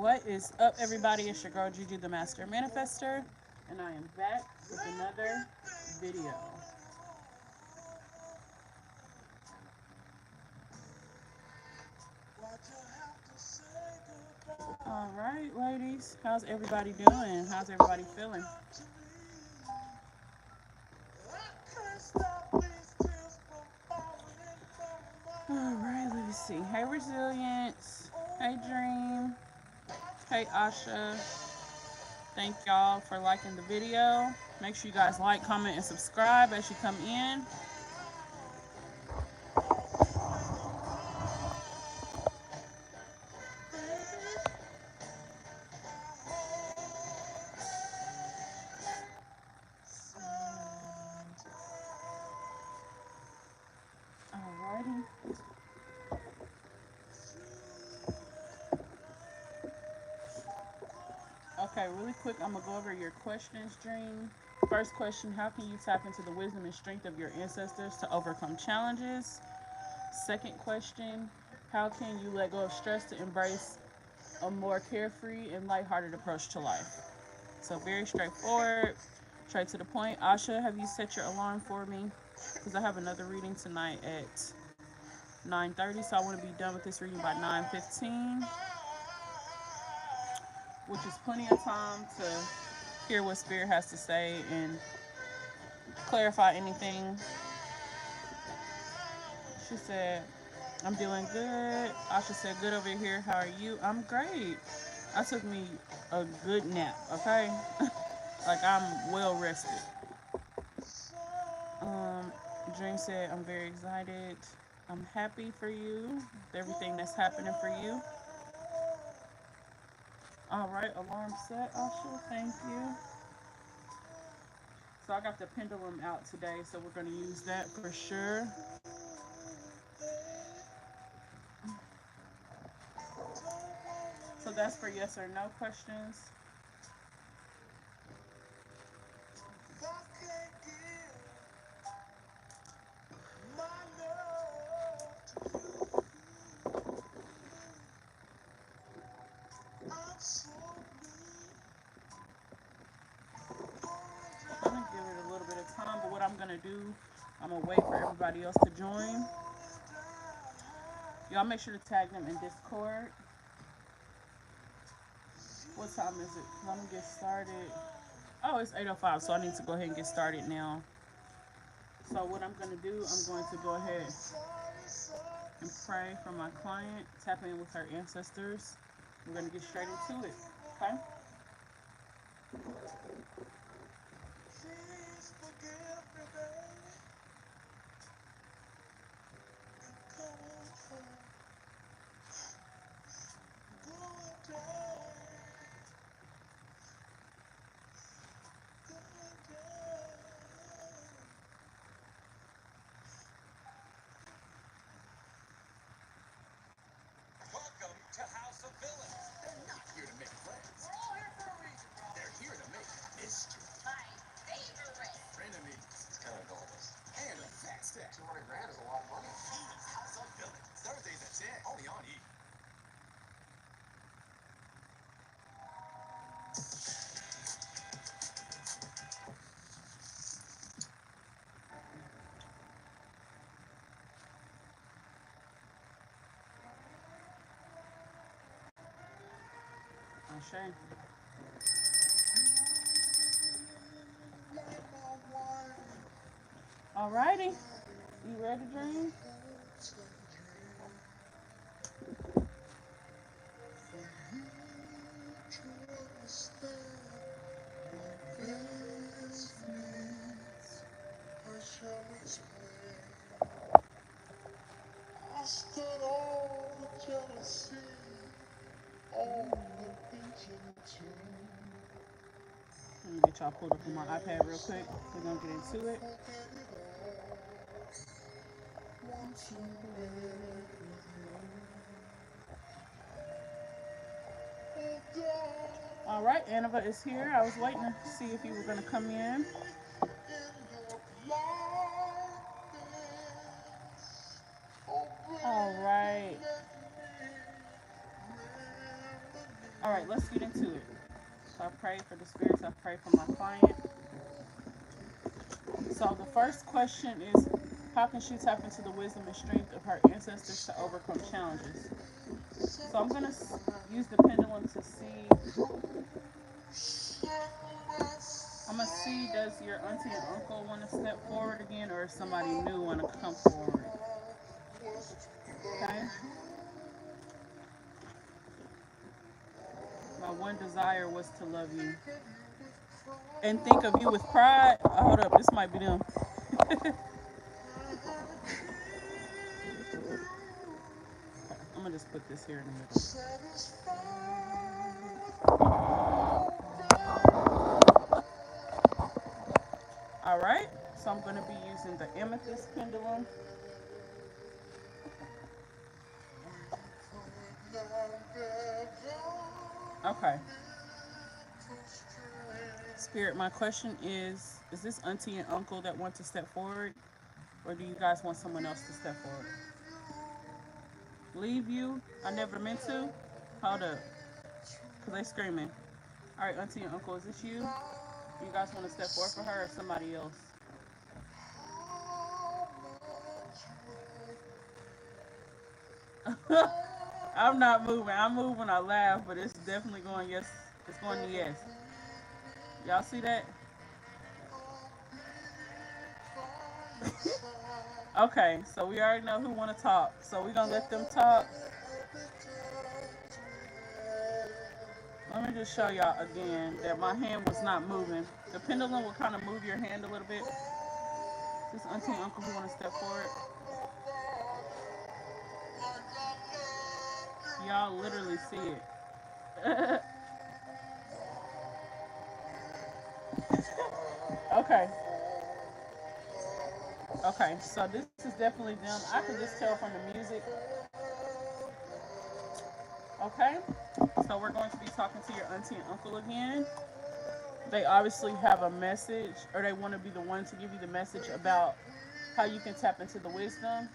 What is up, everybody? It's your girl Gigi, the Master Manifester, and I am back with another video. All right, ladies, how's everybody doing? How's everybody feeling? All right, let me see. Hey, Resilience. Hey, Dream. Hey, Asha. Thank y'all for liking the video. Make sure you guys like, comment, and subscribe as you come in. Alrighty. Okay, really quick, I'm gonna go over your questions, Dream. First question: how can you tap into the wisdom and strength of your ancestors to overcome challenges? Second question: how can you let go of stress to embrace a more carefree and lighthearted approach to life? So, very straightforward, straight to the point. Asha, have you set your alarm for me? Because I have another reading tonight at 9:30, so I want to be done with this reading by 9:15, which is plenty of time to hear what Spirit has to say and clarify anything. She said, I'm doing good. Asha said, good over here. How are you? I'm great. I took me a good nap, okay? Like, I'm well rested. Um, Dream said, I'm very excited. I'm happy for you, everything that's happening for you. All right, alarm set, Asha. Thank you. So I got the pendulum out today, so we're going to use that for sure. So that's for yes or no questions. I'm going to give it a little bit of time, but what I'm going to do, I'm going to wait for everybody else to join. Y'all make sure to tag them in Discord. What time is it? I'm going to get started. Oh, it's 8:05, so I need to go ahead and get started now. So what I'm going to do, I'm going to go ahead and pray for my client, tap in with her ancestors. We're going to get straight into it, okay? Shane. Alrighty. You ready, Dream? Let me get y'all pulled up on my iPad real quick. We're gonna get into it. All right, Annova is here. I was waiting to see if you were gonna come in. All right. right, let's get into it. So I pray for the spirits, I pray for my client. So the first question is, how can she tap into the wisdom and strength of her ancestors to overcome challenges? So I'm going to use the pendulum to see. I'm going to see, does your auntie and uncle want to step forward again, or is somebody new want to come forward? Okay. My one desire was to love you and think of you with pride. Oh, hold up, this might be them. I'm gonna just put this here in the middle. All right, so I'm gonna be using the amethyst pendulum. Okay. Spirit, my question is this auntie and uncle that want to step forward, or do you guys want someone else to step forward? Leave you? I never meant to? Hold up. Because they screaming. All right, auntie and uncle, is this you? You guys want to step forward for her or somebody else? I'm not moving. I move when I laugh, but it's definitely going yes. It's going to yes. Y'all see that? Okay, so we already know who want to talk. So we're going to let them talk. Let me just show y'all again that my hand was not moving. The pendulum will kind of move your hand a little bit. This auntie and uncle who want to step forward. Y'all literally see it. Okay. Okay, so this is definitely them. I can just tell from the music. Okay, so we're going to be talking to your auntie and uncle again. They obviously have a message, or they want to be the one to give you the message about how you can tap into the wisdom.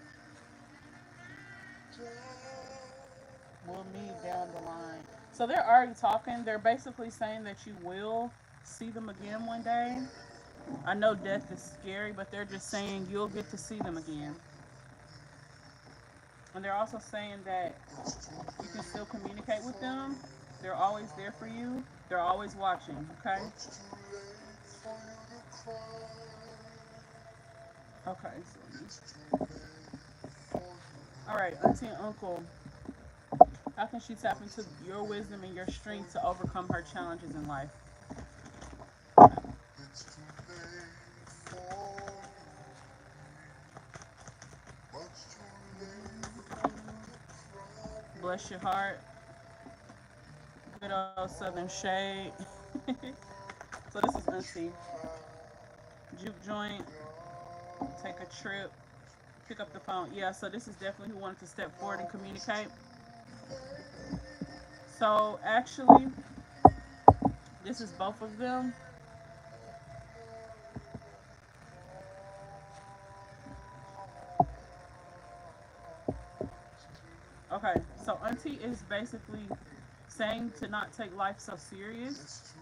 We'll meet down the line. So they're already talking. They're basically saying that you will see them again one day. I know death is scary, but they're just saying you'll get to see them again. And they're also saying that you can still communicate with them. They're always there for you. They're always watching, okay? Okay, so all right, auntie and uncle, how can she tap into your wisdom and your strength to overcome her challenges in life? Bless your heart. Good old Southern Shade. So this is auntie. Juke joint. Take a trip. Pick up the phone. Yeah, so this is definitely who wanted to step forward and communicate. So actually, this is both of them. Okay, so auntie is basically saying to not take life so serious.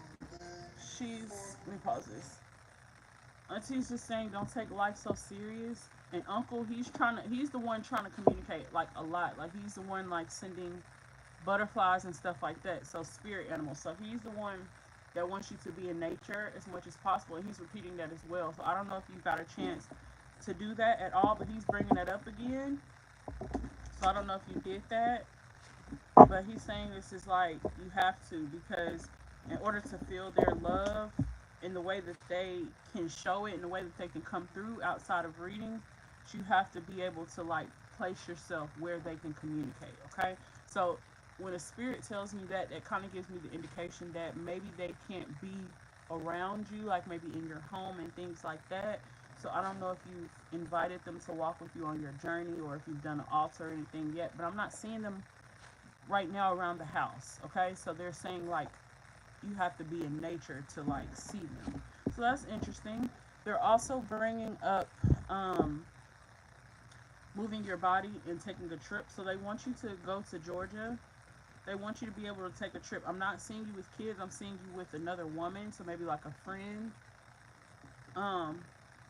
Let me pause this. Auntie's just saying don't take life so serious. And uncle, he's the one trying to communicate like a lot. Like he's the one like sending butterflies and stuff like that. So spirit animals. So he's the one that wants you to be in nature as much as possible. And he's repeating that as well. So I don't know if you got a chance to do that at all, but he's bringing that up again. So I don't know if you did that, but he's saying this is like you have to, because in order to feel their love in the way that they can show it, in the way that they can come through outside of reading, you have to be able to like place yourself where they can communicate. Okay, so when a spirit tells me that, that kind of gives me the indication that maybe they can't be around you, like maybe in your home and things like that. So I don't know if you've invited them to walk with you on your journey, or if you've done an altar or anything yet, but I'm not seeing them right now around the house. Okay, so they're saying like you have to be in nature to like see them. So that's interesting. They're also bringing up moving your body and taking a trip. So they want you to go to Georgia They want you to be able to take a trip. I'm not seeing you with kids. I'm seeing you with another woman, so maybe like a friend. Um,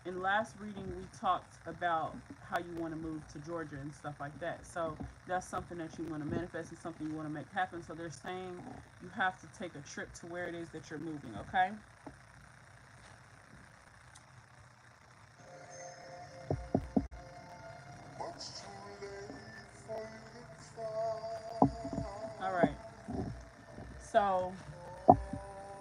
in last reading, we talked about how you want to move to Georgia and stuff like that. So that's something that you want to manifest and something you want to make happen. So they're saying you have to take a trip to where it is that you're moving. Okay. All right. So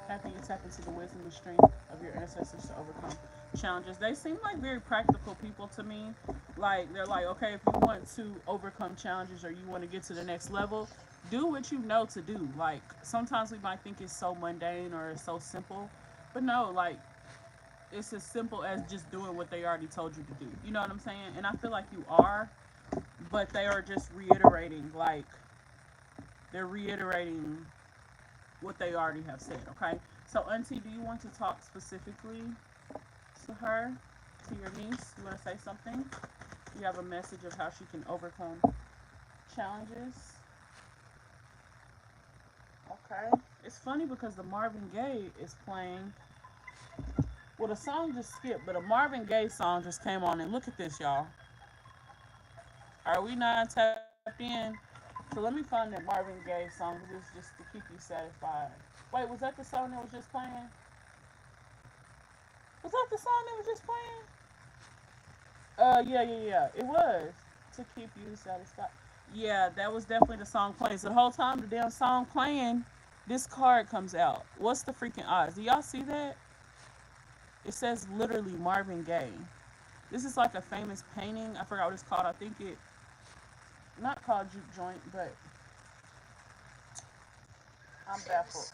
after you tap into the wisdom and strength of your ancestors to overcome challenges. They seem like very practical people to me. Like they're like, okay, if you want to overcome challenges or you want to get to the next level, do what you know to do. Like sometimes we might think it's so mundane or it's so simple, but no, like it's as simple as just doing what they already told you to do. You know what I'm saying? And I feel like you are, but they are just reiterating, like they're reiterating what they already have said. Okay. So, Auntie, do you want to talk specifically to her, to your niece? You want to say something? You have a message of how she can overcome challenges. Okay. It's funny because the Marvin Gaye is playing. Well, the song just skipped, but a Marvin Gaye song just came on. And look at this, y'all. Are we not tapped in? So let me find that Marvin Gaye song just to keep you satisfied. Wait, was that the song that was just playing? Was that the song that was just playing? Yeah. It was to keep you satisfied. Yeah, that was definitely the song playing. So the whole time the damn song playing, this card comes out. What's the freaking odds? Do y'all see that? It says literally Marvin Gaye. This is like a famous painting. I forgot what it's called. I think it not called juke joint, but I'm baffled.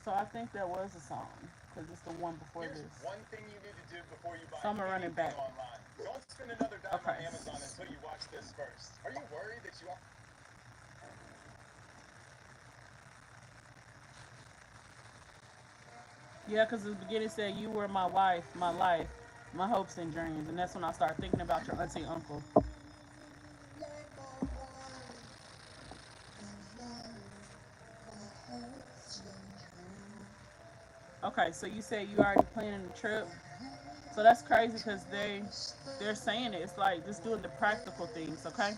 So I think that was a song because it's the one before this. One thing you need to do before you buy so I'm gonna run it back. Online. Don't spend another dime on Amazon until you watch this first. Are you worried that you? Yeah, because the beginning said you were my wife, my life, my hopes and dreams, and that's when I started thinking about your auntie and uncle. Okay, so you said you already planning the trip. So that's crazy because they're saying it. It's like just doing the practical things. Okay.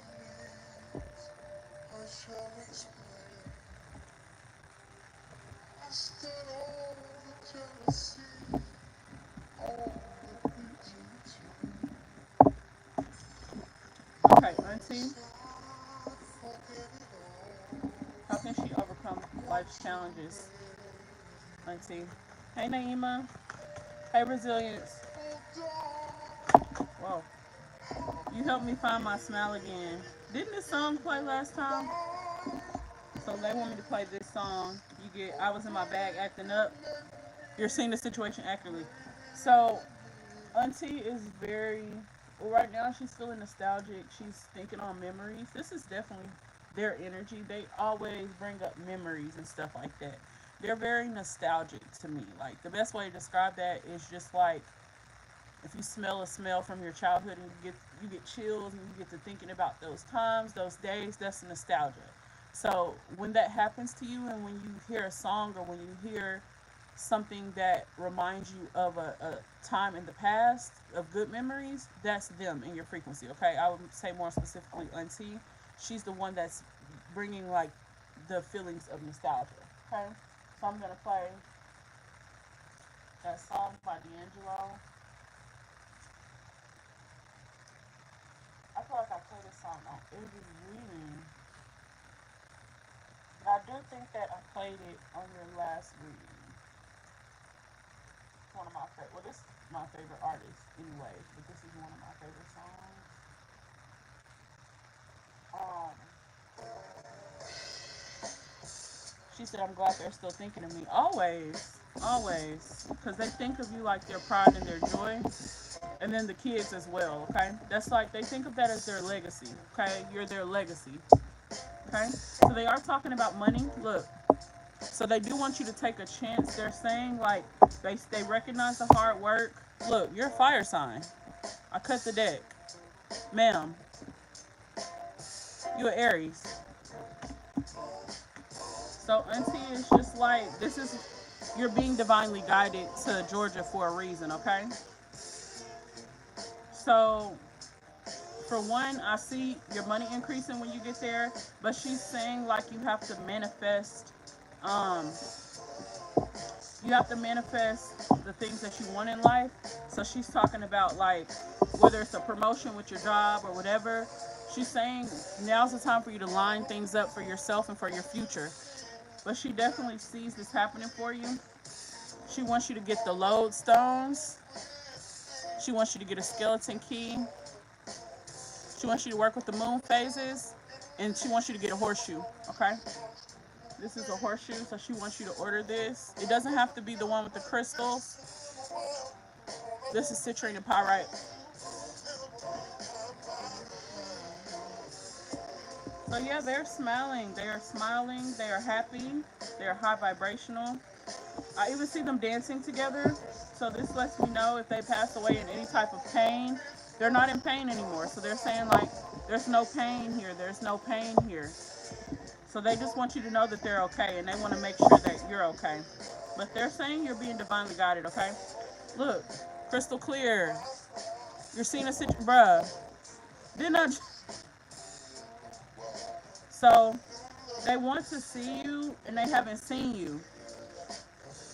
Okay, auntie, how can she overcome life's challenges? Auntie. Hey Naima. Hey Resilience. Whoa. You helped me find my smile again. Didn't this song play last time? So they want me to play this song. You get I was in my bag acting up. You're seeing the situation accurately. So Auntie is very well right now she's feeling nostalgic. She's thinking on memories. This is definitely their energy. They always bring up memories and stuff like that. They're very nostalgic to me. Like the best way to describe that is just like if you smell a smell from your childhood and you get chills and you get to thinking about those times, those days, that's nostalgia. So when that happens to you and when you hear a song or when you hear something that reminds you of a time in the past of good memories, that's them in your frequency. Okay, I would say more specifically Auntie. She's the one that's bringing like the feelings of nostalgia. Okay, so I'm gonna play that song by D'Angelo. I feel like I play this song on every reading, but I do think that I played it on your last reading. One of my favorite. Well, this is my favorite artist anyway, but this is one of my favorite songs. Um, she said, "I'm glad they're still thinking of me. Always, always, because they think of you like their pride and their joy, and then the kids as well. Okay, that's like they think of that as their legacy. Okay, you're their legacy. Okay, so they are talking about money. Look, so they do want you to take a chance. They're saying like they recognize the hard work. Look, you're a fire sign. I cut the deck, ma'am. You an Aries. So Auntie is just like, this is, you're being divinely guided to Georgia for a reason, okay? So for one, I see your money increasing when you get there, but she's saying like um, you have to manifest the things that you want in life. So she's talking about like whether it's a promotion with your job or whatever. She's saying now's the time for you to line things up for yourself and for your future. But she definitely sees this happening for you. She wants you to get the lodestones. She wants you to get a skeleton key. She wants you to work with the moon phases. And she wants you to get a horseshoe, okay? This is a horseshoe, so she wants you to order this. It doesn't have to be the one with the crystals. This is citrine and pyrite. So yeah, they're smiling. They are smiling. They are happy. They are high vibrational. I even see them dancing together. So this lets me know if they pass away in any type of pain, they're not in pain anymore. So they're saying like, there's no pain here. There's no pain here. So they just want you to know that they're okay, and they want to make sure that you're okay. But they're saying you're being divinely guided, okay? Look, crystal clear. You're seeing a situation, bruh. Didn't I? So they want to see you, and they haven't seen you.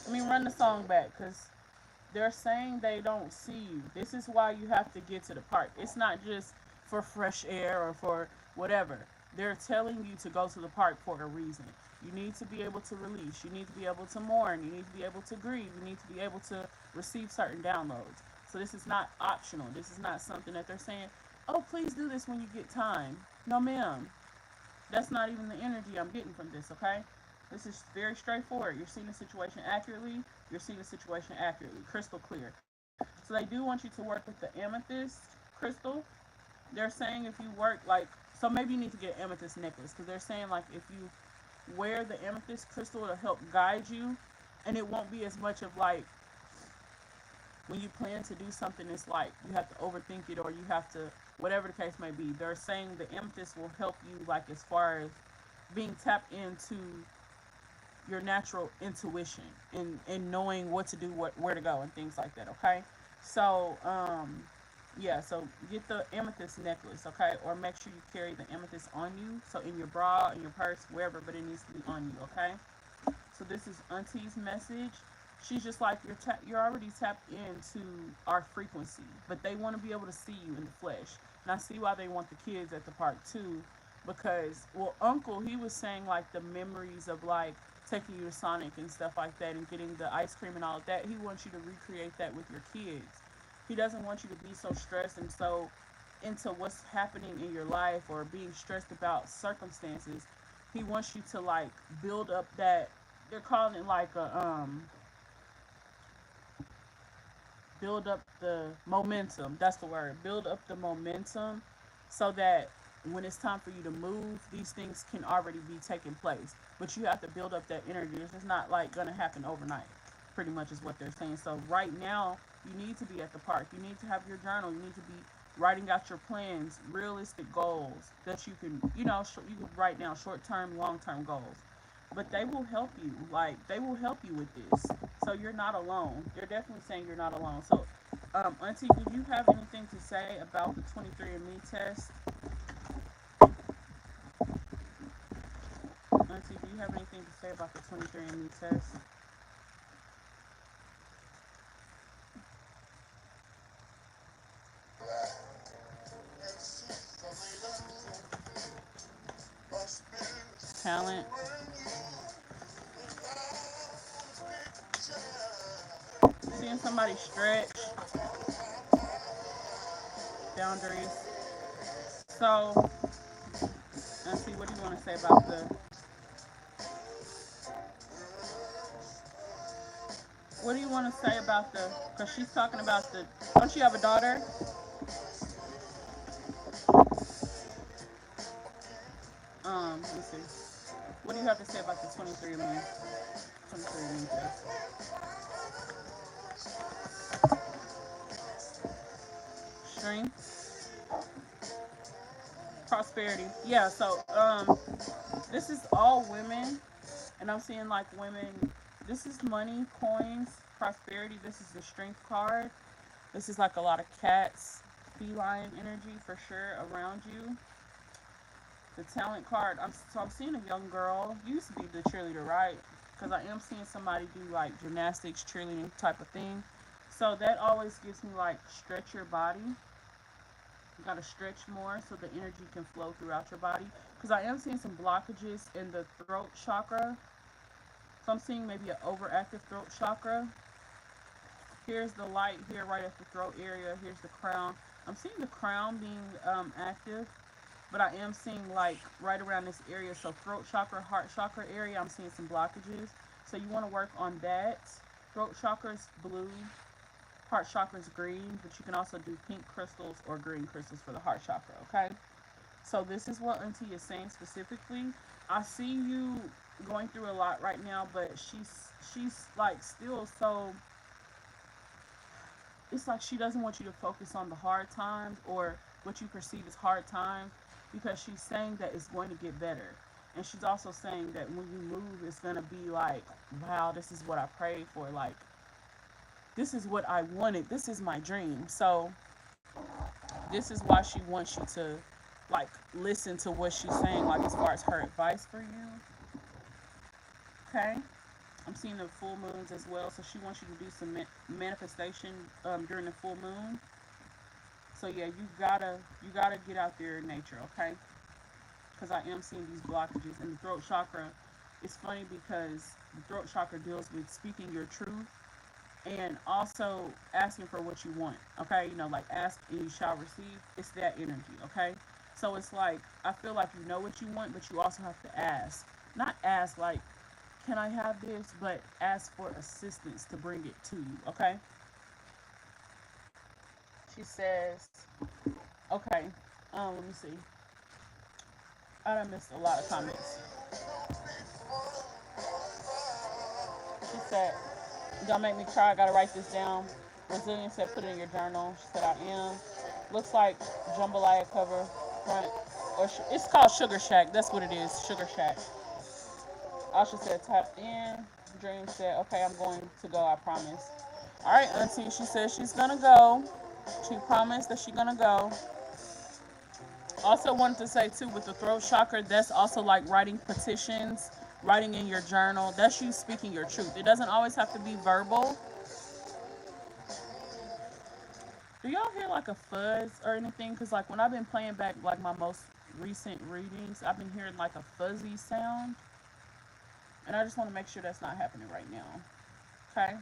Let me run the song back, because they're saying they don't see you. This is why you have to get to the park. It's not just for fresh air or for whatever. They're telling you to go to the park for a reason. You need to be able to release. You need to be able to mourn. You need to be able to grieve. You need to be able to receive certain downloads. So this is not optional. This is not something that they're saying, oh, please do this when you get time. No, ma'am. That's not even the energy I'm getting from this, okay? This is very straightforward. You're seeing the situation accurately. You're seeing the situation accurately. Crystal clear. So they do want you to work with the amethyst crystal. They're saying if you work like, so maybe you need to get an amethyst necklace, because they're saying like if you wear the amethyst crystal, it'll help guide you, and it won't be as much of like when you plan to do something, it's like you have to overthink it or you have to, whatever the case may be. They're saying the amethyst will help you like as far as being tapped into your natural intuition and knowing what to do, where to go, and things like that. Okay, so yeah, so get the amethyst necklace, okay, or make sure you carry the amethyst on you, so in your bra, in your purse, wherever, but it needs to be on you, okay. So this is Auntie's message. She's just like you're already tapped into our frequency, but they want to be able to see you in the flesh. And I see why they want the kids at the park too, because well, Uncle he was saying like the memories of like taking you to Sonic and stuff like that, and getting the ice cream and all of that. He wants you to recreate that with your kids. He doesn't want you to be so stressed and so into what's happening in your life or being stressed about circumstances. He wants you to like build up that, they're calling it like a build up the momentum. That's the word. Build up the momentum so that when it's time for you to move, these things can already be taking place. But you have to build up that energy. It's just not like gonna happen overnight. Pretty much is what they're saying. So right now, you need to be at the park. You need to have your journal. You need to be writing out your plans, realistic goals that you can, you can write down short term, long term goals. But they will help you. Like they will help you with this. So you're not alone. They're definitely saying you're not alone. So, Auntie, do you have anything to say about the 23andMe test? Auntie, do you have anything to say about the 23andMe test? Talent. Seeing somebody stretch boundaries. So, Auntie, what do you want to say about the? What do you want to say about the? Because she's talking about the. Don't you have a daughter? Let me see. What do you have to say about the 23andMe? 23andMe test. Strength. prosperity. Yeah, so this is all women, and I'm seeing like women. This is money, coins, prosperity. This is the strength card. This is like a lot of cats, feline energy for sure around you. The talent card. I'm seeing a young girl. Used to be the cheerleader, right? Because I am seeing somebody do like gymnastics, cheerleading type of thing. So that always gives me like stretch your body. You gotta stretch more so the energy can flow throughout your body. Because I am seeing some blockages in the throat chakra. So I'm seeing maybe an overactive throat chakra. Here's the light here right at the throat area. Here's the crown. I'm seeing the crown being active, but I am seeing like right around this area. So throat chakra, heart chakra area, I'm seeing some blockages. So you want to work on that. Throat chakra is blue, heart chakra is green, but you can also do pink crystals or green crystals for the heart chakra, okay? So this is what Auntie is saying specifically. I see you going through a lot right now, but she's like still so, it's like she doesn't want you to focus on the hard times or what you perceive as hard times, because she's saying that it's going to get better. And she's also saying that when you move, it's going to be like, wow, this is what I prayed for. Like, this is what I wanted. This is my dream. So, this is why she wants you to, like, listen to what she's saying, like, as far as her advice for you. Okay? I'm seeing the full moons as well. So, she wants you to do some manifestation during the full moon. So yeah, you gotta get out there in nature, okay? Because I am seeing these blockages in the throat chakra. It's funny because the throat chakra deals with speaking your truth and also asking for what you want, okay? You know, like ask and you shall receive. It's that energy, okay? So it's like I feel like you know what you want, but you also have to ask. Not ask like, can I have this, but ask for assistance to bring it to you, okay? She says, okay, let me see. I done missed a lot of comments. She said, don't make me cry. I gotta write this down. Brazilian said, put it in your journal. She said, I am. Looks like jambalaya cover front. Or it's called Sugar Shack. That's what it is. Sugar Shack. Asha said, tapped in. Dream said, okay, I'm going to go. I promise. All right, Auntie. She said she's gonna go. She promised that she's gonna go. Also wanted to say too, with the throat chakra, that's also like writing petitions, writing in your journal. That's you speaking your truth. It doesn't always have to be verbal. Do y'all hear like a fuzz or anything? Because like when I've been playing back like my most recent readings, I've been hearing like a fuzzy sound, and I just want to make sure that's not happening right now. Okay.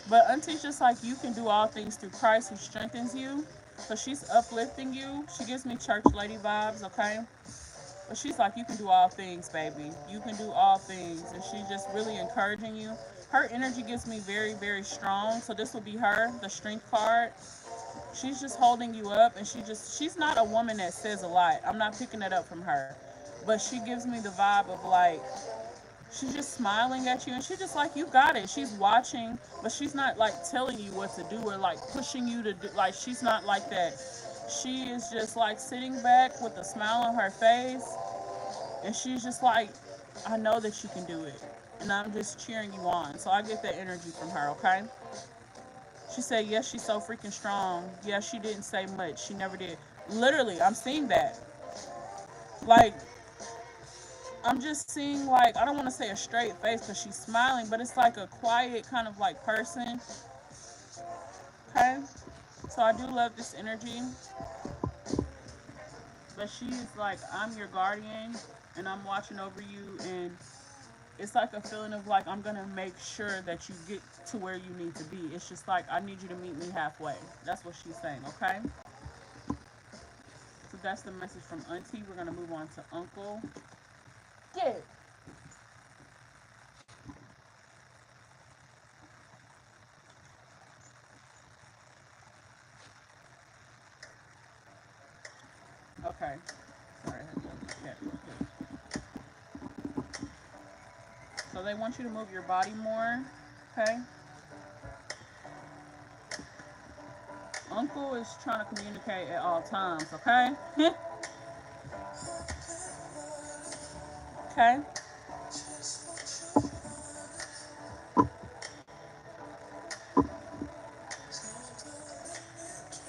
But Auntie's just like, you can do all things through Christ who strengthens you. So she's uplifting you. She gives me church lady vibes, okay? But she's like, you can do all things, baby. You can do all things. And she's just really encouraging you. Her energy gives me very, very strong. So this will be her, the strength card. She's just holding you up. And she's not a woman that says a lot. I'm not picking that up from her. But she gives me the vibe of like, she's just smiling at you. And she's just like, you got it. She's watching. But she's not like telling you what to do or like pushing you to do. Like, she's not like that. She is just like sitting back with a smile on her face, and she's just like, I know that you can do it. And I'm just cheering you on. So I get that energy from her, okay? She said, yes, she's so freaking strong. Yeah, she didn't say much. She never did. Literally, I'm seeing that. Like, I'm just seeing, like, I don't want to say a straight face because she's smiling, but it's like a quiet kind of like person, okay? So I do love this energy. But she's like, I'm your guardian and I'm watching over you, and it's like a feeling of like, I'm gonna make sure that you get to where you need to be. It's just like, I need you to meet me halfway. That's what she's saying, okay? So that's the message from Auntie. We're gonna move on to Uncle. Get it. Okay. Sorry, I had to look at it real quick. So they want you to move your body more. Okay. Uncle is trying to communicate at all times. Okay. Okay.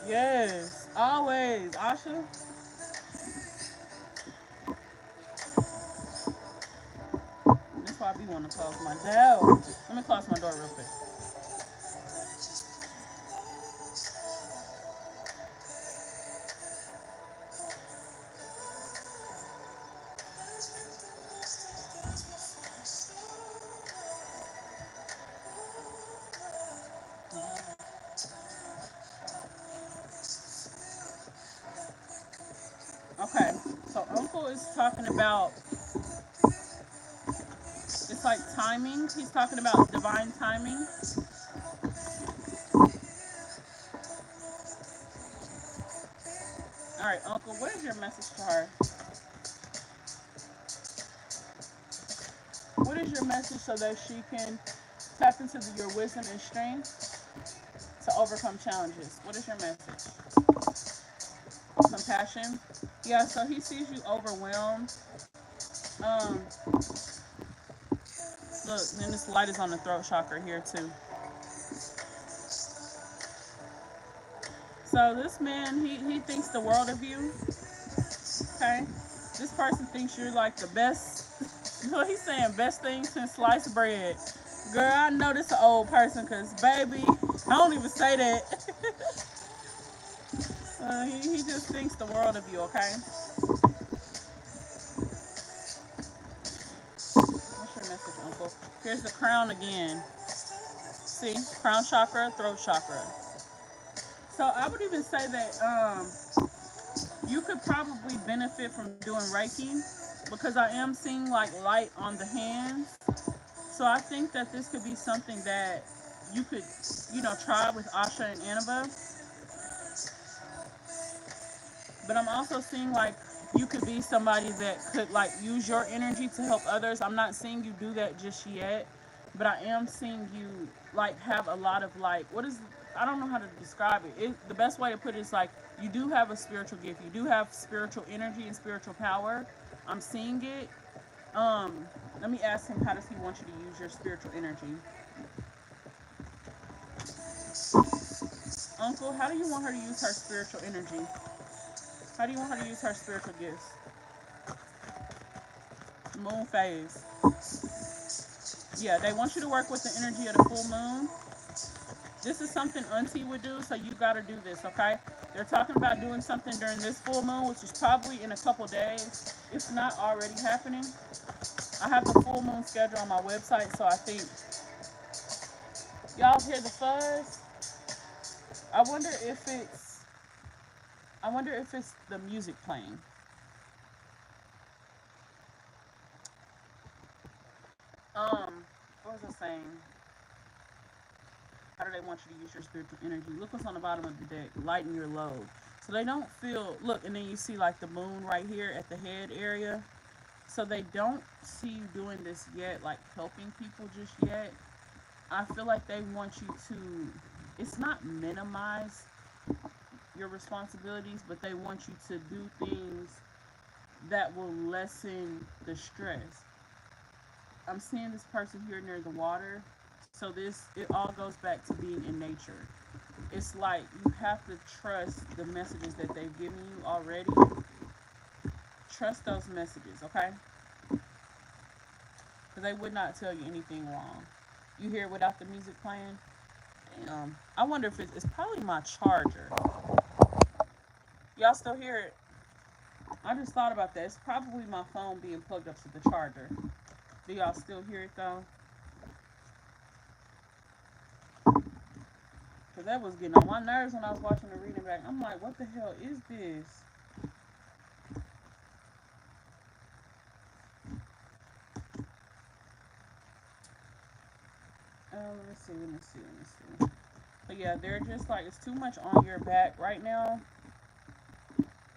Yes. Always. Asha. That's why I be wanting to close my door. Let me close my door real quick. Okay. So Uncle is talking about, it's like timing. He's talking about divine timing. All right, Uncle, what is your message to her? What is your message so that she can tap into your wisdom and strength to overcome challenges? What is your message? Compassion. Yeah, so he sees you overwhelmed. Um, Look, and this light is on the throat chakra here too. So this man, he thinks the world of you. Okay, this person thinks you're like the best. You know, he's saying best thing since sliced bread. Girl, I know this an old person, cause baby, I don't even say that. He just thinks the world of you. Okay, what's your message, Uncle? Here's the crown again. See, crown chakra, throat chakra. So I would even say that you could probably benefit from doing Reiki because I am seeing like light on the hands. So I think that this could be something that you could, try with Asha and Annabelle. But I'm also seeing like you could be somebody that could like use your energy to help others. I'm not seeing you do that just yet, but I am seeing you like have a lot of like, what is, I don't know how to describe it. The best way to put it is like you do have a spiritual gift. You do have spiritual energy and spiritual power. I'm seeing it. Um, Let me ask him, how does he want you to use your spiritual energy? Uncle, how do you want her to use her spiritual energy? How do you want her to use her spiritual gifts? Moon phase. Yeah, they want you to work with the energy of the full moon. This is something Auntie would do, so you got to do this, okay? They're talking about doing something during this full moon, which is probably in a couple days. It's not already happening. I have the full moon schedule on my website, so I think y'all hear the fuzz. I wonder if it's I wonder if it's the music playing. Um, what was I saying? How do they want you to use your spiritual energy? Look what's on the bottom of the deck. Lighten your load. So they don't feel, look, and then you see like the moon right here at the head area. So they don't see you doing this yet, like helping people just yet. I feel like they want you to, it's not minimize your responsibilities, but they want you to do things that will lessen the stress. I'm seeing this person here near the water. So it all goes back to being in nature. It's like you have to trust the messages that they've given you already. Trust those messages, okay? Because they would not tell you anything wrong. You hear it without the music playing? I wonder if it's probably my charger. Y'all still hear it? I just thought about that. It's probably my phone being plugged up to the charger. Do y'all still hear it though? Because that was getting on my nerves when I was watching the reading back. I'm like, what the hell is this? Let me see, let me see, let me see. But yeah, they're just like, it's too much on your back right now.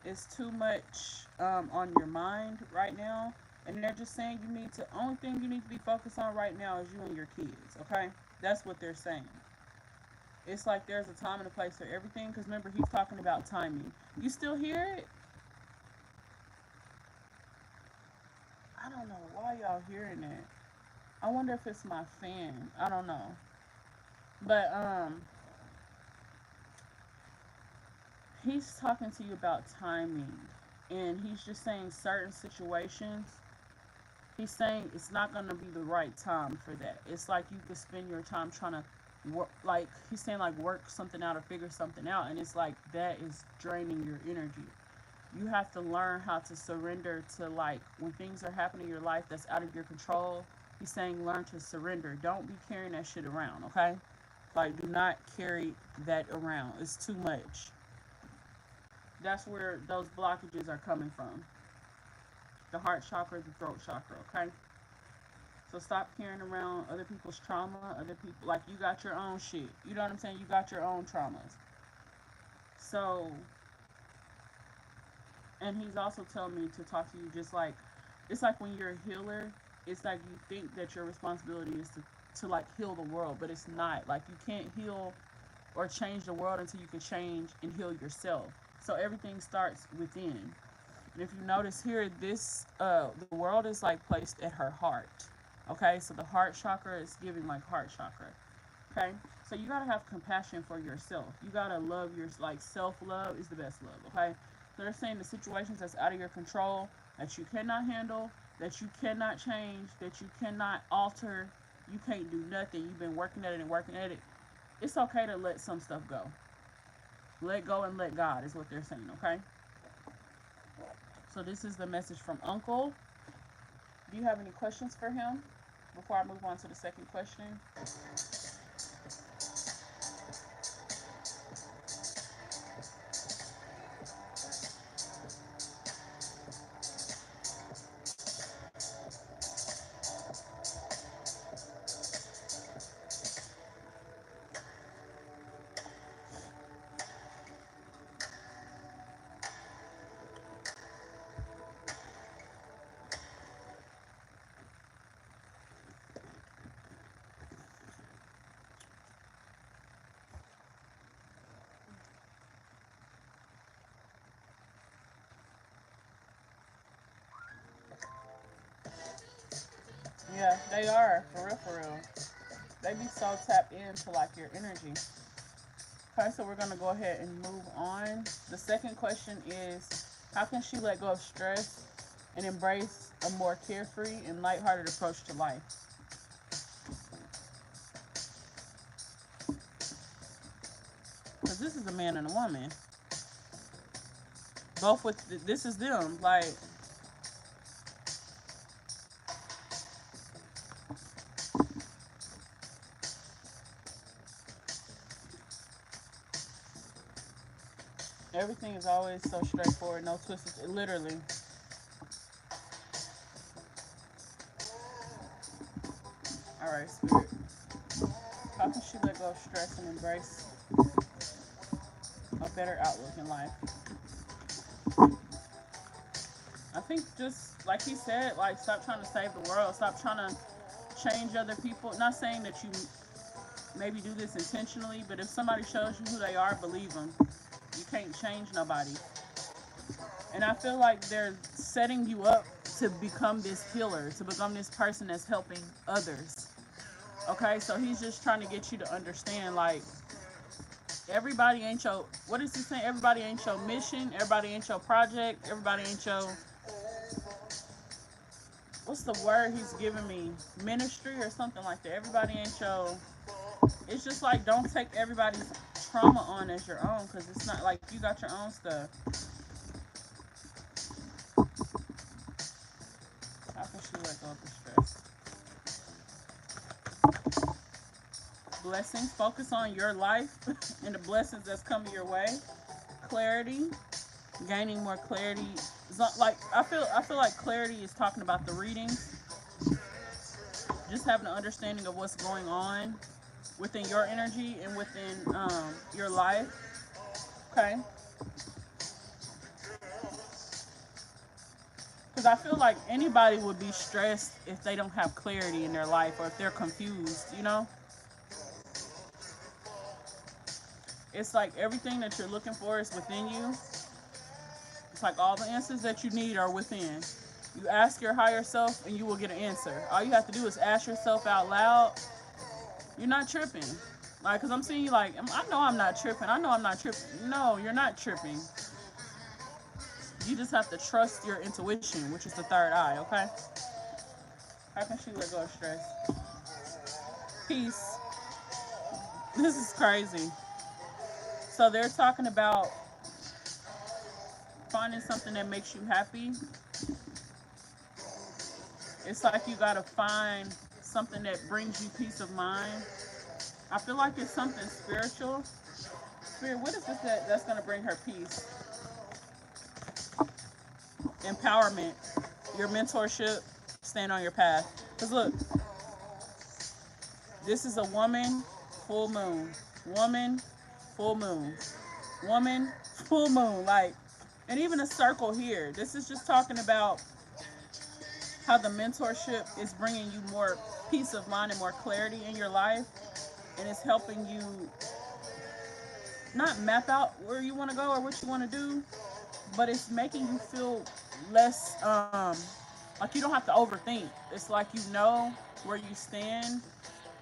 It's too much on your mind right now. And they're just saying you need to, only thing you need to be focused on right now is you and your kids, okay? That's what they're saying. It's like there's a time and a place for everything, because remember, he's talking about timing. You still hear it? I don't know why y'all hearing it. I wonder if it's my fan. I don't know. But he's talking to you about timing, and he's just saying certain situations, he's saying it's not going to be the right time for that. It's like you could spend your time trying to work, like he's saying, like work something out or figure something out, and it's like that is draining your energy. You have to learn how to surrender to, like, when things are happening in your life that's out of your control. He's saying learn to surrender. Don't be carrying that shit around, okay? Like, do not carry that around. It's too much. That's where those blockages are coming from. The heart chakra, the throat chakra, okay? So stop carrying around other people's trauma, other people, like, you got your own shit. You know what I'm saying? You got your own traumas. So, and he's also telling me to talk to you just like, it's like when you're a healer, it's like you think that your responsibility is to like heal the world, but it's not. Like, you can't heal or change the world until you can change and heal yourself. So everything starts within. And if you notice here, this the world is like placed at her heart. Okay, so the heart chakra is giving like heart chakra. Okay, so you gotta have compassion for yourself. You gotta love your, like, self-love is the best love. Okay, so they're saying the situations that's out of your control, that you cannot handle, that you cannot change, that you cannot alter, you can't do nothing. You've been working at it and working at it. It's okay to let some stuff go. Let go and let God is what they're saying. Okay. So this is the message from Uncle. Do you have any questions for him before I move on to the second question? Yeah, they are, for real, for real. They be so tapped into like your energy. Okay, so we're gonna go ahead and move on. The second question is, how can she let go of stress and embrace a more carefree and lighthearted approach to life? Because this is a man and a woman. Both with, this is them. Like, everything is always so straightforward, no twists. Literally. All right, spirit. How can she let go of stress and embrace a better outlook in life? I think just like he said, like, stop trying to save the world. Stop trying to change other people. Not saying that you maybe do this intentionally, but if somebody shows you who they are, believe them. You can't change nobody. And I feel like they're setting you up to become this healer, to become this person that's helping others. Okay, so he's just trying to get you to understand, like, everybody ain't your, what is he saying? Everybody ain't your mission. Everybody ain't your project. Everybody ain't your, what's the word he's giving me? Ministry or something like that. Everybody ain't your, it's just like, don't take everybody's trauma on as your own, because it's not like you got your own stuff. How can she let go of the stress? Blessings. Focus on your life and the blessings that's coming your way. Clarity. Gaining more clarity. Like, I feel like clarity is talking about the readings. Just having an understanding of what's going on within your energy and within your life. Okay. Because I feel like anybody would be stressed if they don't have clarity in their life or if they're confused, you know? It's like everything that you're looking for is within you. It's like all the answers that you need are within. You ask your higher self and you will get an answer. All you have to do is ask yourself out loud. You're not tripping. Like, because I'm seeing you like, I know I'm not tripping. I know I'm not tripping. No, you're not tripping. You just have to trust your intuition, which is the third eye, okay? How can she let go of stress? Peace. This is crazy. So they're talking about finding something that makes you happy. It's like you gotta find something that brings you peace of mind. I feel like it's something spiritual. Spirit, what is this that's gonna bring her peace? Empowerment, your mentorship, stand on your path. Because look, this is a woman, full moon. Woman, full moon. Woman, full moon. Like, and even a circle here. This is just talking about how the mentorship is bringing you more peace of mind and more clarity in your life. And it's helping you not map out where you want to go or what you want to do, but it's making you feel less like you don't have to overthink. It's like you know where you stand,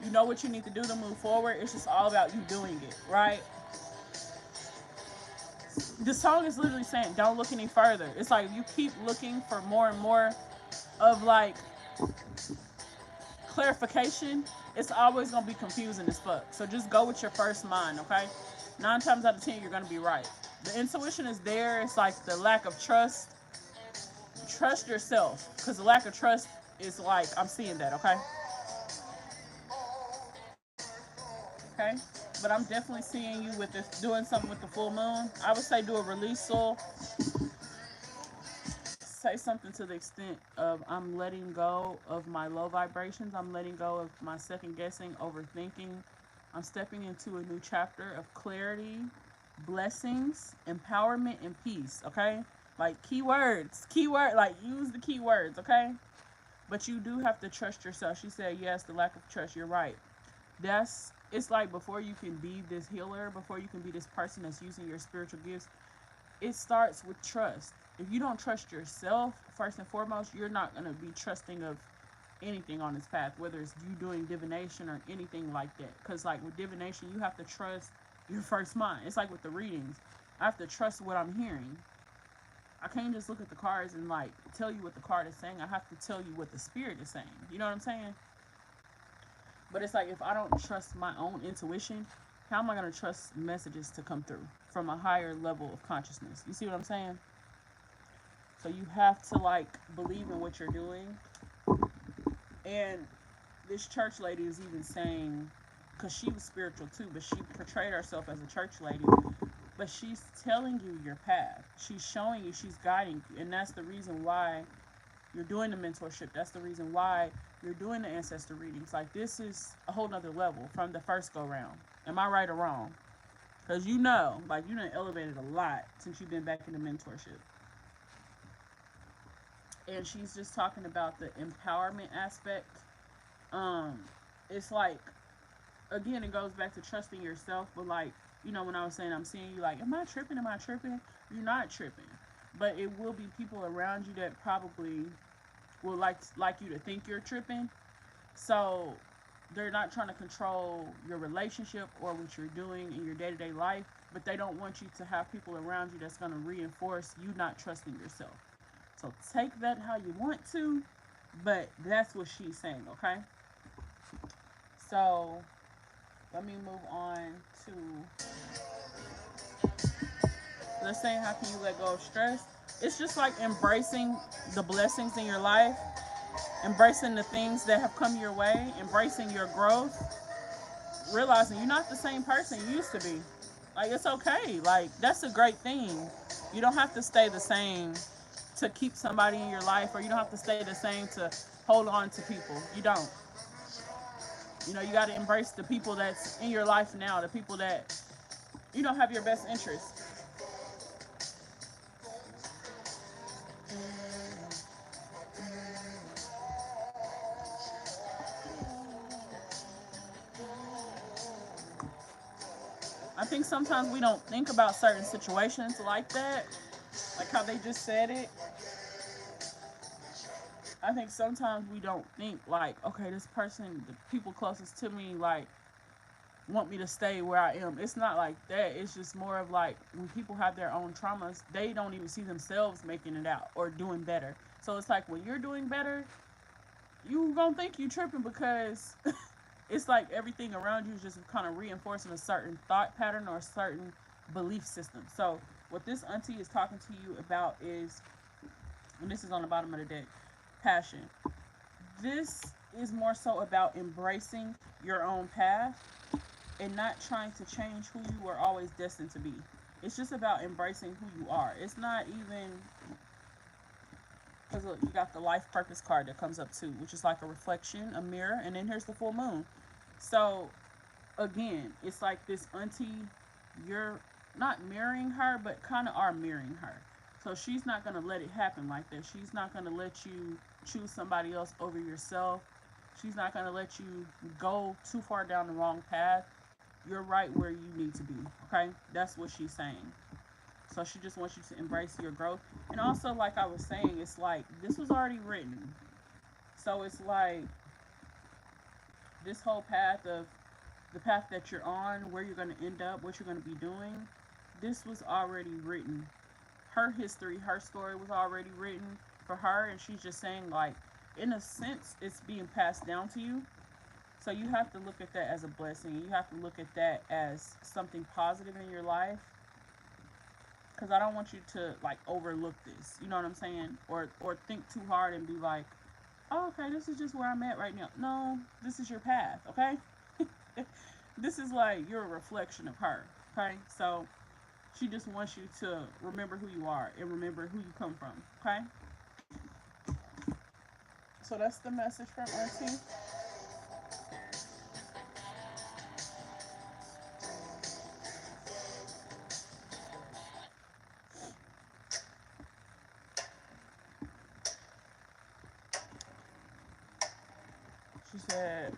you know what you need to do to move forward. It's just all about you doing it, right? The song is literally saying don't look any further. It's like you keep looking for more and more of like clarification, it's always gonna be confusing as fuck. So just go with your first mind, okay? 9 times out of 10 you're gonna be right. The intuition is there. It's like the lack of trust. Trust yourself, because the lack of trust is like, I'm seeing that, okay? Okay? But I'm definitely seeing you with this, doing something with the full moon. I would say do a release soul. Say something to the extent of, I'm letting go of my low vibrations. I'm letting go of my second guessing, overthinking. I'm stepping into a new chapter of clarity, blessings, empowerment, and peace, okay? Like keyword, like use the keywords, okay? But you do have to trust yourself. She said, yes, the lack of trust, you're right. It's like before you can be this healer, before you can be this person that's using your spiritual gifts, it starts with trust. If you don't trust yourself, first and foremost, you're not going to be trusting of anything on this path, whether it's you doing divination or anything like that. Because like with divination, you have to trust your first mind. It's like with the readings. I have to trust what I'm hearing. I can't just look at the cards and like tell you what the card is saying. I have to tell you what the spirit is saying. You know what I'm saying? But it's like if I don't trust my own intuition, how am I going to trust messages to come through from a higher level of consciousness? You see what I'm saying? So you have to like believe in what you're doing. And this church lady is even saying, because she was spiritual too, but she portrayed herself as a church lady. But she's telling you your path. She's showing you, she's guiding you. And that's the reason why you're doing the mentorship. That's the reason why you're doing the ancestor readings. Like, this is a whole nother level from the first go round. Am I right or wrong? Because you know, like, you done elevated a lot since you've been back in the mentorship. And she's just talking about the empowerment aspect. It's like, again, it goes back to trusting yourself. But like, you know, when I was saying I'm seeing you like, am I tripping? Am I tripping? You're not tripping. But it will be people around you that probably will like you to think you're tripping. So they're not trying to control your relationship or what you're doing in your day-to-day life, but they don't want you to have people around you that's going to reinforce you not trusting yourself. So take that how you want to, but that's what she's saying, okay? So let me move on to, let's say, how can you let go of stress? It's just like embracing the blessings in your life, embracing the things that have come your way, embracing your growth, realizing you're not the same person you used to be. Like, it's okay. Like, that's a great thing. You don't have to stay the same to keep somebody in your life, or you don't have to stay the same to hold on to people. You don't. You know, you got to embrace the people that's in your life now, the people that, you know, have your best interests. I think sometimes we don't think about certain situations like that, like how they just said it. I think sometimes we don't think like, okay, this person, the people closest to me, like want me to stay where I am. It's not like that. It's just more of like when people have their own traumas, they don't even see themselves making it out or doing better. So it's like when you're doing better, you gonna think you tripping because it's like everything around you is just kind of reinforcing a certain thought pattern or a certain belief system. So what this auntie is talking to you about is, and this is on the bottom of the deck, passion. This is more so about embracing your own path and not trying to change who you were always destined to be. It's just about embracing who you are. It's not even because look, you got the life purpose card that comes up too, which is like a reflection, a mirror, and then here's the full moon. So again, it's like this auntie, you're not mirroring her, but kind of are mirroring her. So she's not gonna let it happen like that. She's not gonna let you choose somebody else over yourself. She's not gonna let you go too far down the wrong path. You're right where you need to be. Okay, that's what she's saying. So she just wants you to embrace your growth. And also, like I was saying, it's like this was already written. So it's like this whole path of the path that you're on, where you're going to end up, what you're going to be doing, this was already written. Her history, her story was already written for her. And she's just saying, like, in a sense, it's being passed down to you. So you have to look at that as a blessing. You have to look at that as something positive in your life. Because I don't want you to like overlook this. You know what I'm saying? Or think too hard and be like, oh, okay, this is just where I'm at right now. No, this is your path, okay? This is like you're a reflection of her, okay? So she just wants you to remember who you are and remember who you come from, okay? So that's the message from Auntie. She said,